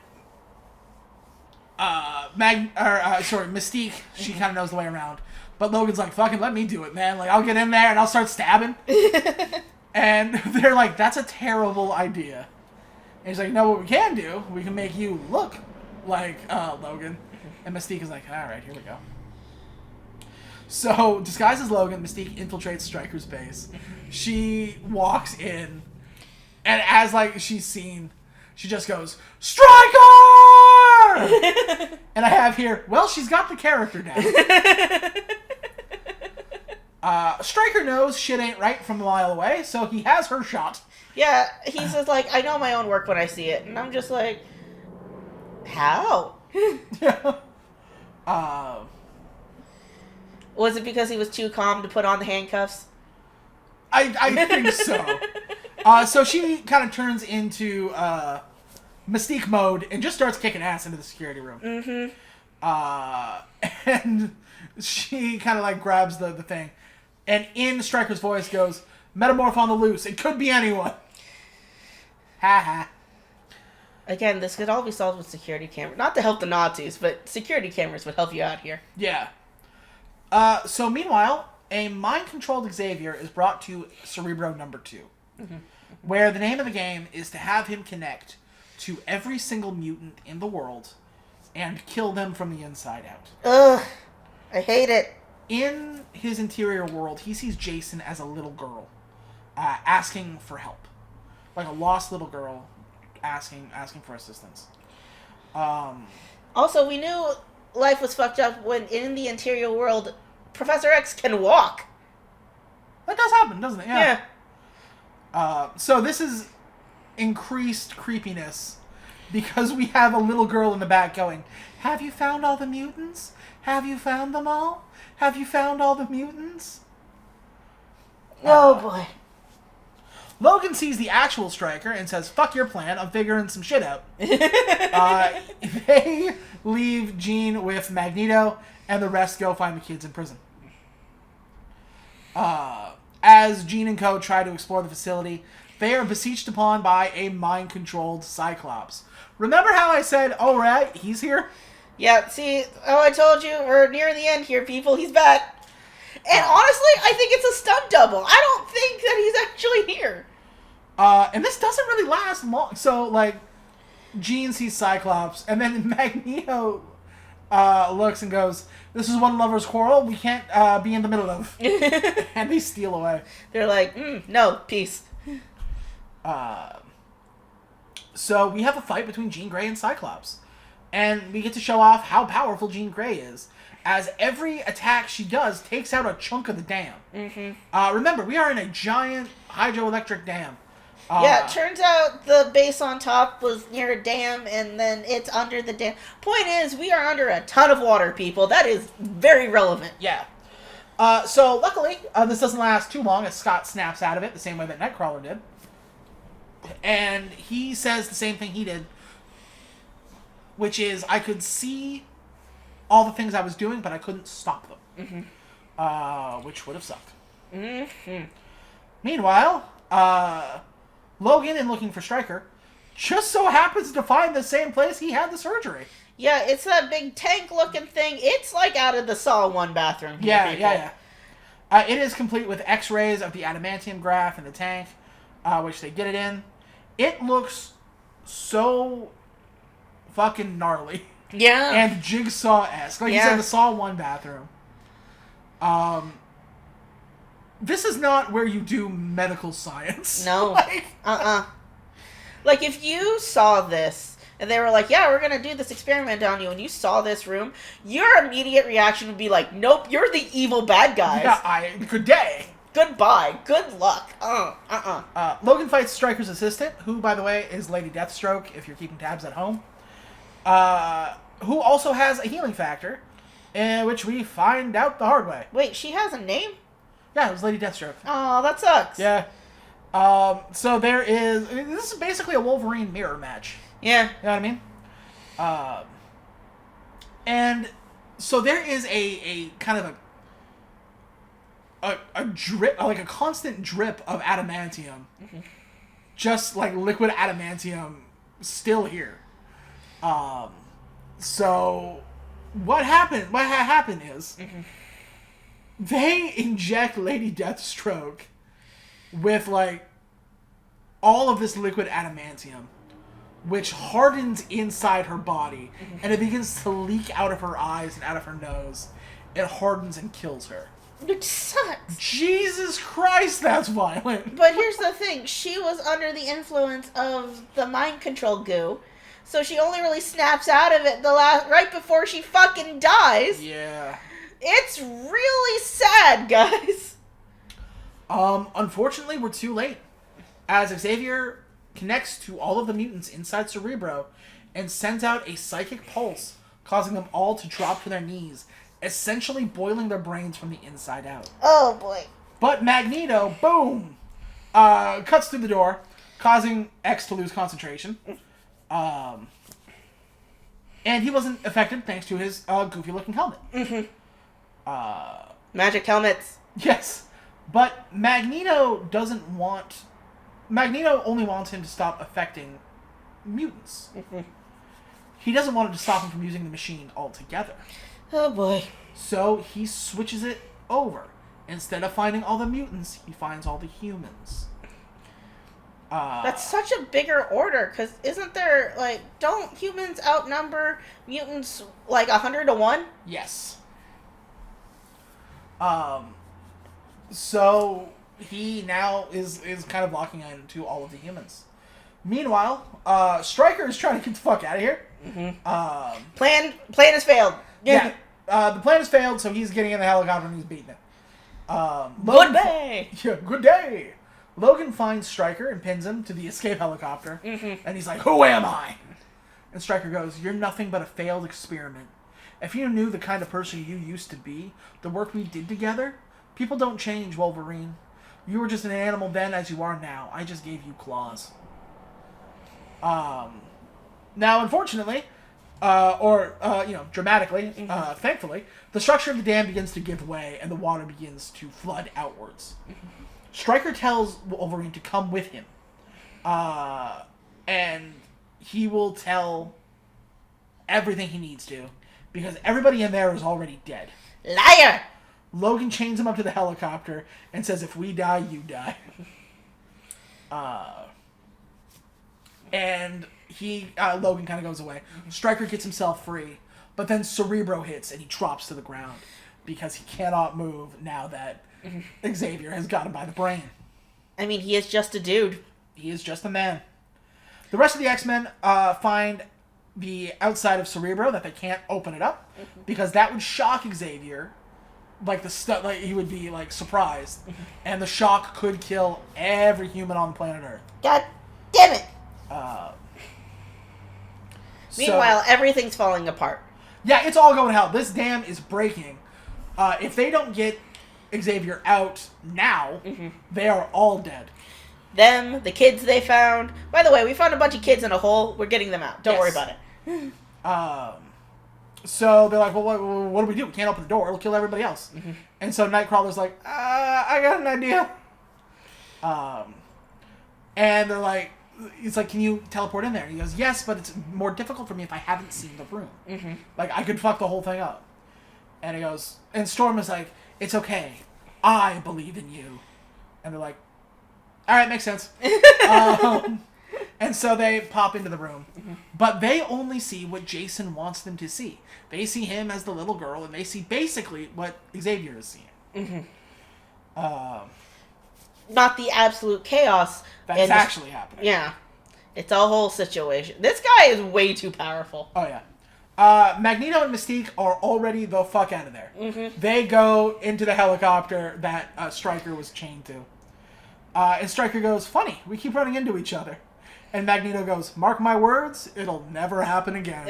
Mystique, she kind of knows the way around. But Logan's like, fucking let me do it, man. Like, I'll get in there and I'll start stabbing. And they're like, that's a terrible idea. And he's like, no, what we can do, we can make you look like Logan. And Mystique is like, alright, here we go. So, disguised as Logan, Mystique infiltrates Stryker's base. She walks in, and as, like, she's seen, she just goes, Stryker! And I have here, well, she's got the character down. Stryker knows shit ain't right from a mile away, so he has her shot. Yeah, he says, like, I know my own work when I see it. And I'm just like, how? Was it because he was too calm to put on the handcuffs? I think so. So she kind of turns into Mystique mode and just starts kicking ass into the security room. Mm-hmm. And she kind of like grabs the thing. And in Stryker's voice goes, Metamorph on the loose. It could be anyone. Ha ha. Again, this could all be solved with security cameras. Not to help the Nazis, but security cameras would help you out here. Yeah. So meanwhile, a mind-controlled Xavier is brought to Cerebro number 2. Mm-hmm. Where the name of the game is to have him connect to every single mutant in the world and kill them from the inside out. Ugh. I hate it. In his interior world, he sees Jason as a little girl asking for help. Like a lost little girl asking for assistance. Also, we knew life was fucked up when in the interior world, Professor X can walk. That does happen, doesn't it? Yeah. So this is increased creepiness because we have a little girl in the back going, have you found all the mutants? Have you found them all? Have you found all the mutants? Oh, boy. Logan sees the actual Stryker and says, fuck your plan, I'm figuring some shit out. They leave Jean with Magneto, and the rest go find the kids in prison. As Jean and co. try to explore the facility, they are besieged upon by a mind-controlled Cyclops. Remember how I said, oh, right, he's here? Yeah, see, I told you, we're near the end here, people. He's back. And honestly, I think it's a stunt double. I don't think that he's actually here. And this doesn't really last long. So, like, Jean sees Cyclops, and then Magneto looks and goes, this is one lover's quarrel we can't be in the middle of. And they steal away. They're like, no, peace. So we have a fight between Jean Grey and Cyclops. And we get to show off how powerful Jean Grey is, as every attack she does takes out a chunk of the dam. Mm-hmm. Remember, we are in a giant hydroelectric dam. Yeah, it turns out the base on top was near a dam, and then it's under the dam. Point is, we are under a ton of water, people. That is very relevant. Yeah. So, luckily, this doesn't last too long, as Scott snaps out of it, the same way that Nightcrawler did. And he says the same thing he did, which is, I could see all the things I was doing, but I couldn't stop them. Mm-hmm. Which would have sucked. Mm-hmm. Meanwhile, Logan, in looking for Stryker, just so happens to find the same place he had the surgery. Yeah, it's that big tank-looking thing. It's like out of the Saw 1 bathroom. Yeah. It is complete with x-rays of the adamantium graph in the tank, which they get it in. It looks so fucking gnarly. Yeah. And Jigsaw-esque. Like you said, the Saw 1 bathroom. This is not where you do medical science. No. Like, if you saw this, and they were like, yeah, we're gonna do this experiment on you, and you saw this room, your immediate reaction would be like, nope, you're the evil bad guys. Yeah, good day. Goodbye. Good luck. Logan fights Stryker's assistant, who, by the way, is Lady Deathstroke, if you're keeping tabs at home. Who also has a healing factor, which we find out the hard way. Wait, she has a name? Yeah, it was Lady Deathstroke. Oh, that sucks. Yeah. So there is... This is basically a Wolverine mirror match. Yeah. You know what I mean? And so there is a kind of a drip, like a constant drip of adamantium. Just like liquid adamantium still here. So what happened? What happened is they inject Lady Deathstroke with like all of this liquid adamantium, which hardens inside her body, and it begins to leak out of her eyes and out of her nose. It hardens and kills her. Which sucks. Jesus Christ, that's violent. But here's the thing. She was under the influence of the mind control goo. So she only really snaps out of it right before she fucking dies. Yeah. It's really sad, guys. Unfortunately, we're too late. As Xavier connects to all of the mutants inside Cerebro and sends out a psychic pulse, causing them all to drop to their knees, essentially boiling their brains from the inside out. Oh, boy. But Magneto, boom, cuts through the door, causing X to lose concentration. And he wasn't affected thanks to his goofy-looking helmet. Magic helmets. Yes. But Magneto only wants him to stop affecting mutants. He doesn't want him to stop him from using the machine altogether. Oh, boy. So he switches it over. Instead of finding all the mutants, he finds all the humans. That's such a bigger order, because isn't there, like, don't humans outnumber mutants, like, 100 to 1? Yes. So he now is kind of locking into all of the humans. Meanwhile, Stryker is trying to get the fuck out of here. Plan has failed. Yeah. The plan has failed, so he's getting in the helicopter and he's beating it. Good day. Yeah, good day. Logan finds Stryker and pins him to the escape helicopter. And he's like, who am I? And Stryker goes, you're nothing but a failed experiment. If you knew the kind of person you used to be, the work we did together, people don't change, Wolverine. You were just an animal then as you are now. I just gave you claws. Now, unfortunately, dramatically, thankfully, the structure of the dam begins to give way and the water begins to flood outwards. Stryker tells Wolverine to come with him. And he will tell everything he needs to, because everybody in there is already dead. Liar! Logan chains him up to the helicopter and says, if we die, you die. And Logan kind of goes away. Stryker gets himself free, but then Cerebro hits and he drops to the ground because he cannot move now that Xavier has got him by the brain. I mean, he is just a dude. He is just a man. The rest of the X-Men find the outside of Cerebro that they can't open it up because that would shock Xavier. Like he would be like surprised, and the shock could kill every human on planet Earth. God damn it! Meanwhile, so, everything's falling apart. Yeah, it's all going to hell. This dam is breaking. If they don't get Xavier out now, they are all dead. Them, the kids they found. By the way, we found a bunch of kids in a hole. We're getting them out. Don't worry about it. So they're like, well, what do we do? We can't open the door. It'll kill everybody else. And so Nightcrawler's like, I got an idea. And they're like, he's like, can you teleport in there? And he goes, yes, but it's more difficult for me if I haven't seen the room. Like, I could fuck the whole thing up. And he goes, and Storm is like, it's okay. I believe in you. And they're like, all right, makes sense. And so they pop into the room. But they only see what Jason wants them to see. They see him as the little girl, and they see basically what Xavier is seeing. Not the absolute chaos. That's actually happening. Yeah. It's a whole situation. This guy is way too powerful. Oh, yeah. Magneto and Mystique are already the fuck out of there. They go into the helicopter that Stryker was chained to. And Stryker goes, funny, we keep running into each other. And Magneto goes, mark my words, it'll never happen again.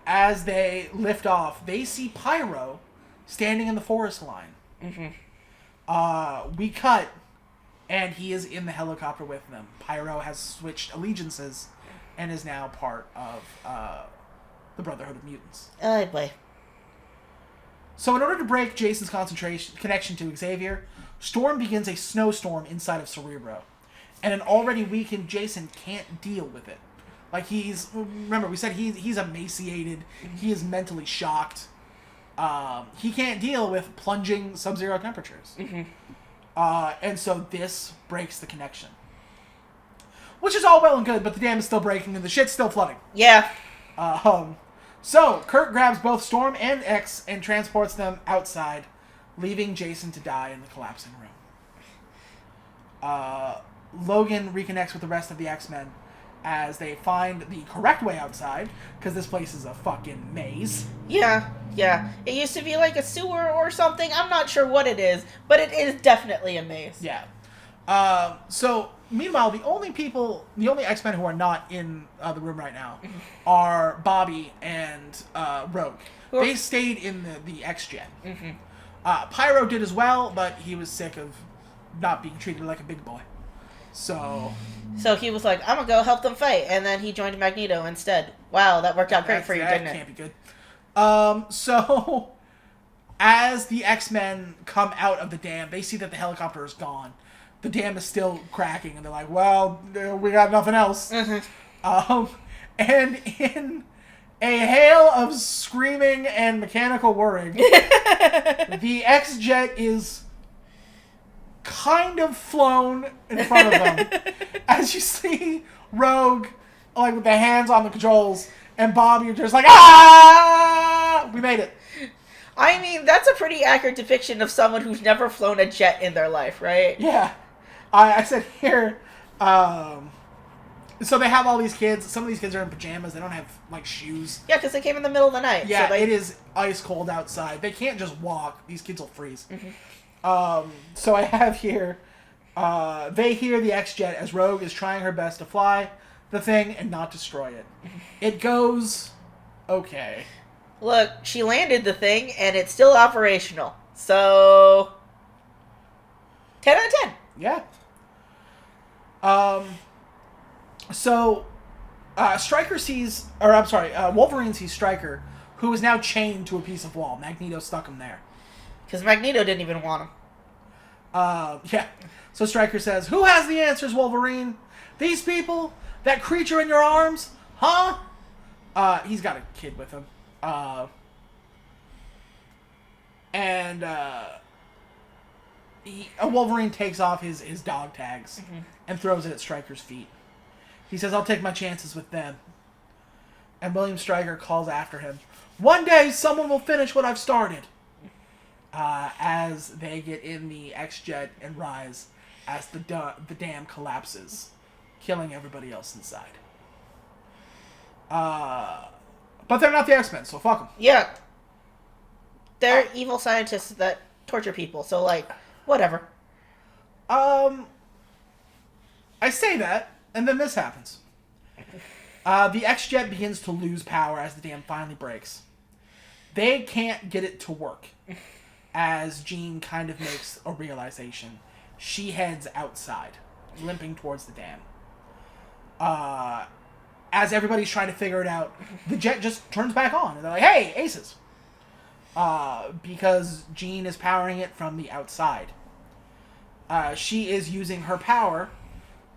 As they lift off, they see Pyro standing in the forest line. We cut, and he is in the helicopter with them. Pyro has switched allegiances and is now part of the Brotherhood of Mutants. Oh, boy. So in order to break Jason's connection to Xavier, Storm begins a snowstorm inside of Cerebro. And an already weakened Jason can't deal with it. Like, remember, we said he's emaciated, he is mentally shocked. He can't deal with plunging sub-zero temperatures. Mm-hmm. And so this breaks the connection. Which is all well and good, but the dam is still breaking and the shit's still flooding. Yeah. So Kurt grabs both Storm and X and transports them outside, leaving Jason to die in the collapsing room. Logan reconnects with the rest of the X-Men as they find the correct way outside, because this place is a fucking maze. Yeah. It used to be like a sewer or something. I'm not sure what it is, but it is definitely a maze. Yeah. So, meanwhile, the only X-Men who are not in the room right now are Bobby and Rogue. They stayed in the X-Jet. Mm-hmm. Pyro did as well, but he was sick of not being treated like a big boy. So he was like, I'm gonna go help them fight, and then he joined Magneto instead. Wow, that worked out great for you, didn't it? That can't be good. So as the X-Men come out of the dam, they see that the helicopter is gone. The dam is still cracking, and they're like, well, we got nothing else. Mm-hmm. And in a hail of screaming and mechanical whirring, the X-Jet is kind of flown in front of them. As you see Rogue, like, with the hands on the controls, and Bobby are just like, ah! We made it. I mean, that's a pretty accurate depiction of someone who's never flown a jet in their life, right? Yeah. I said here, so they have all these kids. Some of these kids are in pajamas. They don't have, like, shoes. Yeah, because they came in the middle of the night. Yeah, so it is ice cold outside. They can't just walk. These kids will freeze. Mm-hmm. So I have here, they hear the X-Jet as Rogue is trying her best to fly the thing and not destroy it. It goes okay. Look, she landed the thing, and it's still operational. So, 10 out of 10. Yeah. Wolverine sees Stryker, who is now chained to a piece of wall. Magneto stuck him there. Because Magneto didn't even want him. Yeah. So Stryker says, who has the answers, Wolverine? These people? That creature in your arms? Huh? He's got a kid with him. Wolverine takes off his dog tags and throws it at Stryker's feet. He says, I'll take my chances with them. And William Stryker calls after him, one day someone will finish what I've started. As they get in the X-Jet and rise as the dam collapses, killing everybody else inside. But they're not the X-Men, so fuck them. Yeah. They're evil scientists that torture people, so, like, whatever. I say that, and then this happens. The X-Jet begins to lose power as the dam finally breaks. They can't get it to work, as Jean kind of makes a realization. She heads outside, limping towards the dam. As everybody's trying to figure it out, the jet just turns back on, and they're like, hey, aces! Because Jean is powering it from the outside. She is using her power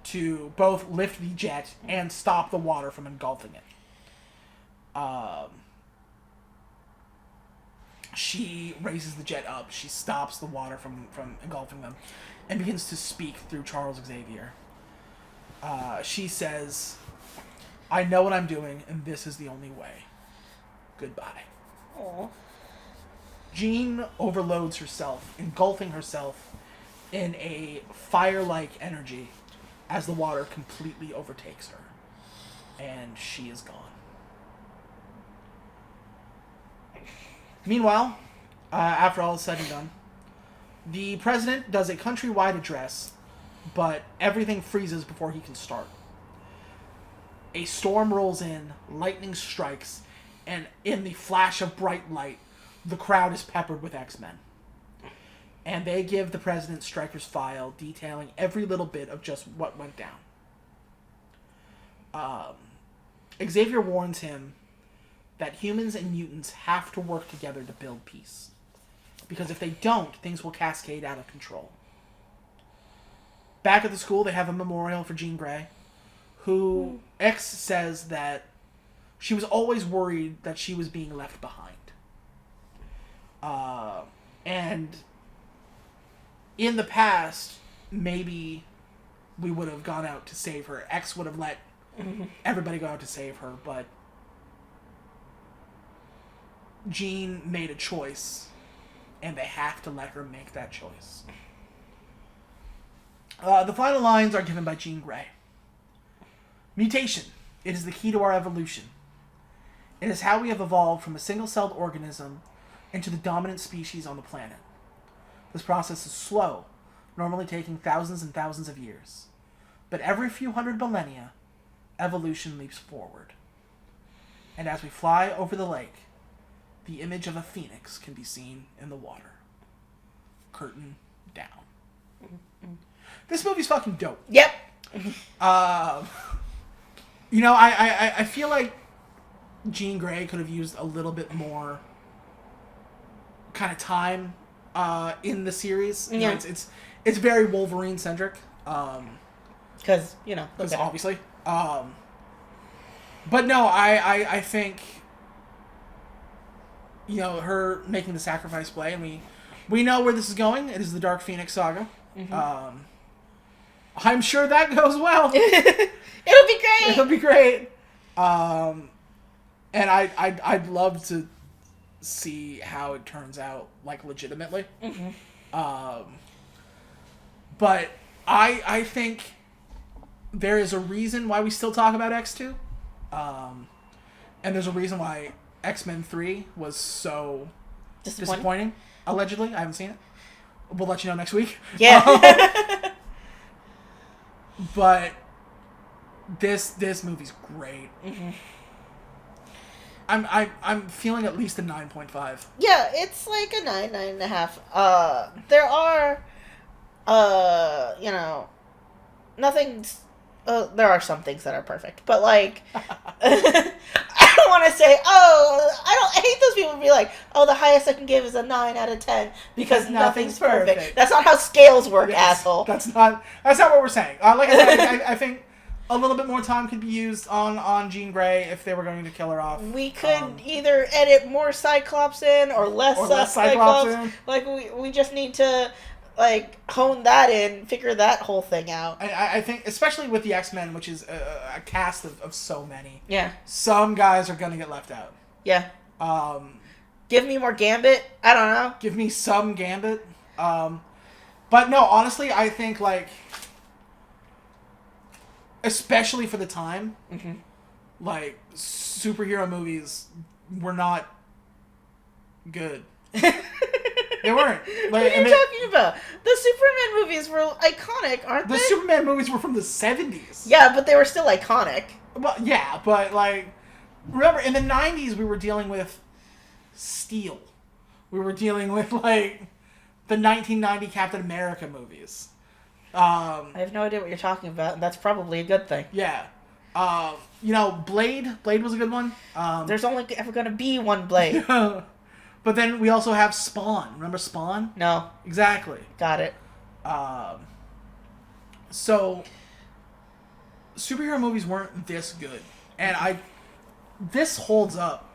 to both lift the jet and stop the water from engulfing it. She raises the jet up. She stops the water from engulfing them and begins to speak through Charles Xavier. She says, I know what I'm doing, and this is the only way. Goodbye. Aww. Jean overloads herself, engulfing herself in a fire-like energy as the water completely overtakes her. And she is gone. Meanwhile, after all is said and done, the president does a countrywide address, but everything freezes before he can start. A storm rolls in, lightning strikes, and in the flash of bright light, the crowd is peppered with X-Men. And they give the president Stryker's file detailing every little bit of just what went down. Xavier warns him that humans and mutants have to work together to build peace. Because if they don't, things will cascade out of control. Back at the school, they have a memorial for Jean Grey, who X says that she was always worried that she was being left behind. And in the past, maybe we would have gone out to save her. X would have let everybody go out to save her, but Jean made a choice, and they have to let her make that choice. The final lines are given by Jean Grey. Mutation. It is the key to our evolution. It is how we have evolved from a single-celled organism into the dominant species on the planet. This process is slow, normally taking thousands and thousands of years. But every few hundred millennia, evolution leaps forward. And as we fly over the lake, the image of a phoenix can be seen in the water. Curtain down. This movie's fucking dope. Yep. You know, I feel like Jean Grey could have used a little bit more kind of time in the series. You know, it's very Wolverine centric. Because, you know. Because obviously. But no, I think, you know, her making the sacrifice play, and we know where this is going. It is the Dark Phoenix saga. I'm sure that goes well. It'll be great. It'll be great. And I'd love to see how it turns out, like, legitimately. But I think there is a reason why we still talk about X2. And there's a reason why X-Men 3 was so disappointing. Allegedly. I haven't seen it. We'll let you know next week. Yeah. But this movie's great. I'm feeling at least a 9.5. Yeah, it's like a 9.5. There are, you know, nothing's. There are some things that are perfect, but like, I don't want to say, I hate those people who be like, the highest I can give is a 9 out of 10 because nothing's perfect. That's not how scales work, asshole. That's not what we're saying. Like I said, I think a little bit more time could be used on Jean Grey if they were going to kill her off. We could either edit more Cyclops in or less Cyclops in. Like, we just need to, like, hone that in, figure that whole thing out. I think, especially with the X-Men, which is a cast of so many. Yeah. Some guys are going to get left out. Yeah. Give me more Gambit. I don't know. Give me some Gambit. But no, honestly, I think, like, especially for the time, like, superhero movies were not good. They weren't. Like, what are you talking about? The Superman movies were iconic, aren't they? The Superman movies were from the 70s. Yeah, but they were still iconic. Well, yeah, but, like, remember, in the 90s, we were dealing with Steel. We were dealing with, like, the 1990 Captain America movies. I have no idea what you're talking about, and that's probably a good thing. Yeah. You know, Blade. Blade was a good one. There's only ever going to be one Blade. But then we also have Spawn. Remember Spawn? No. Exactly. Got it. So, superhero movies weren't this good. And this holds up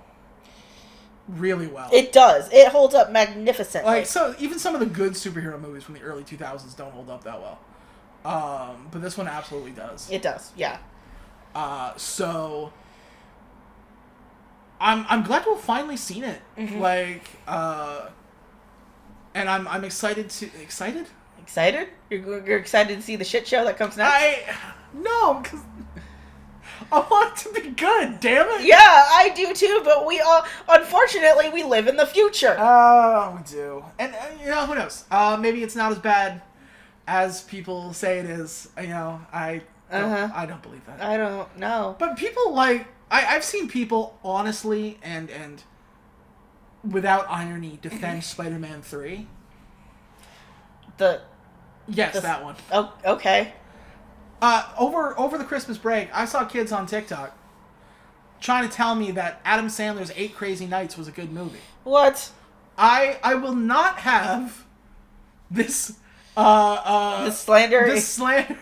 really well. It does. It holds up magnificently. Like, so, even some of the good superhero movies from the early 2000s don't hold up that well. But this one absolutely does. It does, yeah. So... I'm glad to have finally seen it. Like, and I'm excited to... Excited? Excited? You're excited to see the shit show that comes next? No, because I want it to be good, damn it. Yeah, I do too, but we all... Unfortunately, we live in the future. Oh, we do. And, you know, who knows? Maybe it's not as bad as people say it is. You know, I don't believe that. I don't know. But people, like... I've seen people honestly and without irony defend Spider-Man 3. Yes, that one. Oh, okay. Over the Christmas break, I saw kids on TikTok trying to tell me that Adam Sandler's 8 Crazy Nights was a good movie. What? I will not have this this slander. This slander.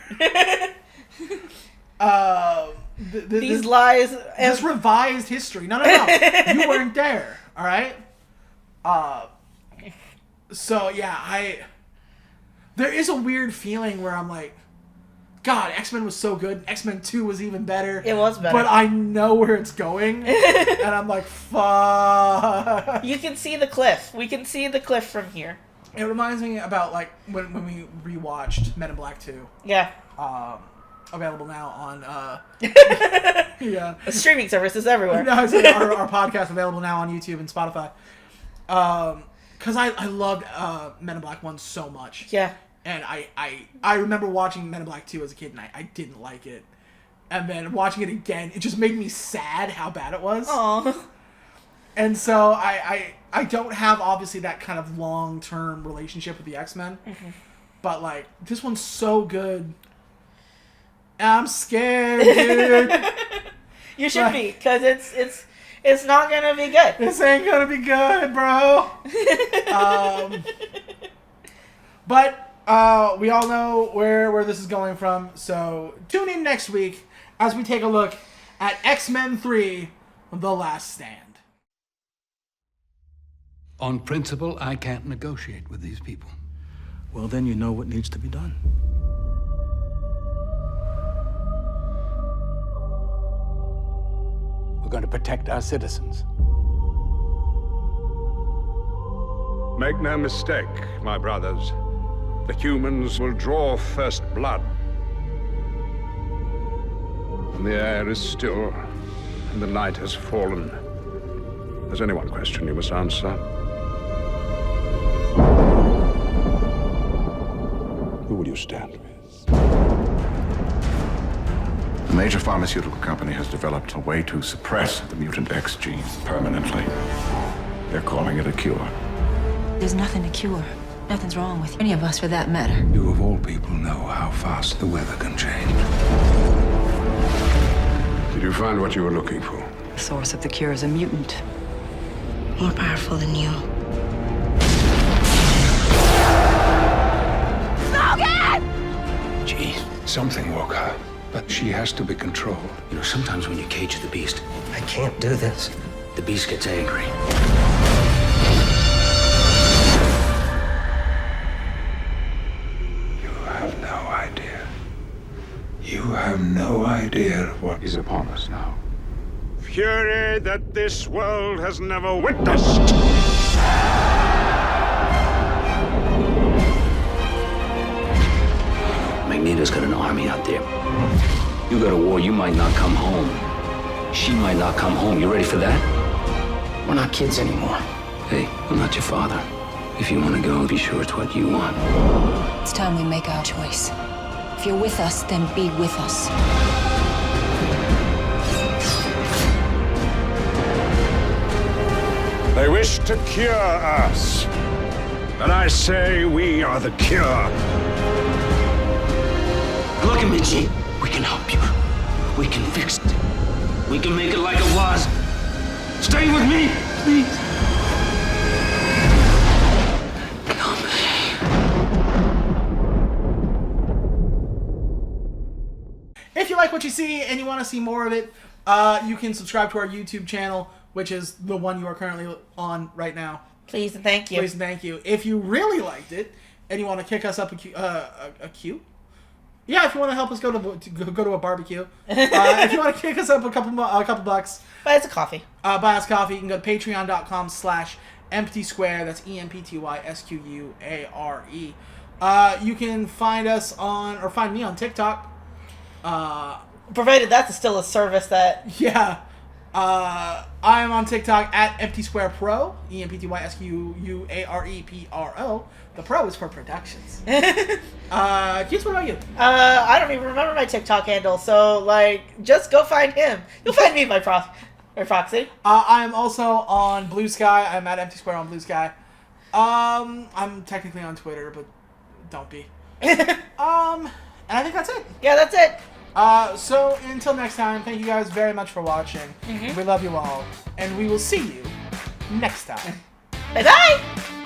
These lies. This revised history. No. You weren't there. All right. So yeah, there is a weird feeling where I'm like, God, X-Men was so good. X-Men 2 was even better. It was better. But I know where it's going. And I'm like, fuck. You can see the cliff. We can see the cliff from here. It reminds me about like when we rewatched Men in Black 2. Yeah. Available now on yeah. Streaming services everywhere. No, our podcast available now on YouTube and Spotify. Because I loved Men in Black 1 so much. Yeah. And I remember watching Men in Black 2 as a kid, and I didn't like it. And then watching it again, it just made me sad how bad it was. Aww. And so I don't have, obviously, that kind of long-term relationship with the X-Men. Mm-hmm. But, like, this one's so good. I'm scared, dude. You should be, because it's not going to be good. This ain't going to be good, bro. But... we all know where this is going from, so tune in next week as we take a look at X-Men 3, The Last Stand. On principle, I can't negotiate with these people. Well, then you know what needs to be done. We're going to protect our citizens. Make no mistake, my brothers. The humans will draw first blood. And the air is still, and the night has fallen. There's only one question you must answer. Who will you stand with? A major pharmaceutical company has developed a way to suppress the mutant X gene permanently. They're calling it a cure. There's nothing to cure. Nothing's wrong with any of us, for that matter. You, of all people, know how fast the weather can change. Did you find what you were looking for? The source of the cure is a mutant. More powerful than you. Logan! Gee, something woke her. But she has to be controlled. You know, sometimes when you cage the beast, I can't do this. The beast gets angry. You have no idea what is upon us now. Fury that this world has never witnessed. Magneto's got an army out there. You go to war, you might not come home. She might not come home. You ready for that? We're not kids anymore. Hey, I'm not your father. If you want to go, be sure it's what you want. It's time we make our choice. If you're with us, then be with us. They wish to cure us. And I say we are the cure. Look at me, G. We can help you. We can fix it. We can make it like it was. Stay with me, please. If you like what you see and you want to see more of it, you can subscribe to our YouTube channel, which is the one you are currently on right now. Please and thank you. Please and thank you. If you really liked it and you want to kick us up a queue, yeah, if you want to help us go to a barbecue, if you want to kick us up a couple bucks, buy us a coffee. Buy us coffee. You can go to patreon.com/emptysquare. That's EMPTYSQUARE. You can find us find me on TikTok. Provided that's still a service that... Yeah. I am on TikTok at emptysquarepro, EMPTYSQUAREPRO. The pro is for productions. Keith, what about you? I don't even remember my TikTok handle, so, just go find him. You'll find me by proxy. I am also on Blue Sky. I'm at emptysquare on Blue Sky. I'm technically on Twitter, but don't be. And I think that's it. Yeah, that's it. So until next time, thank you guys very much for watching. Mm-hmm. We love you all, and we will see you next time. Bye bye!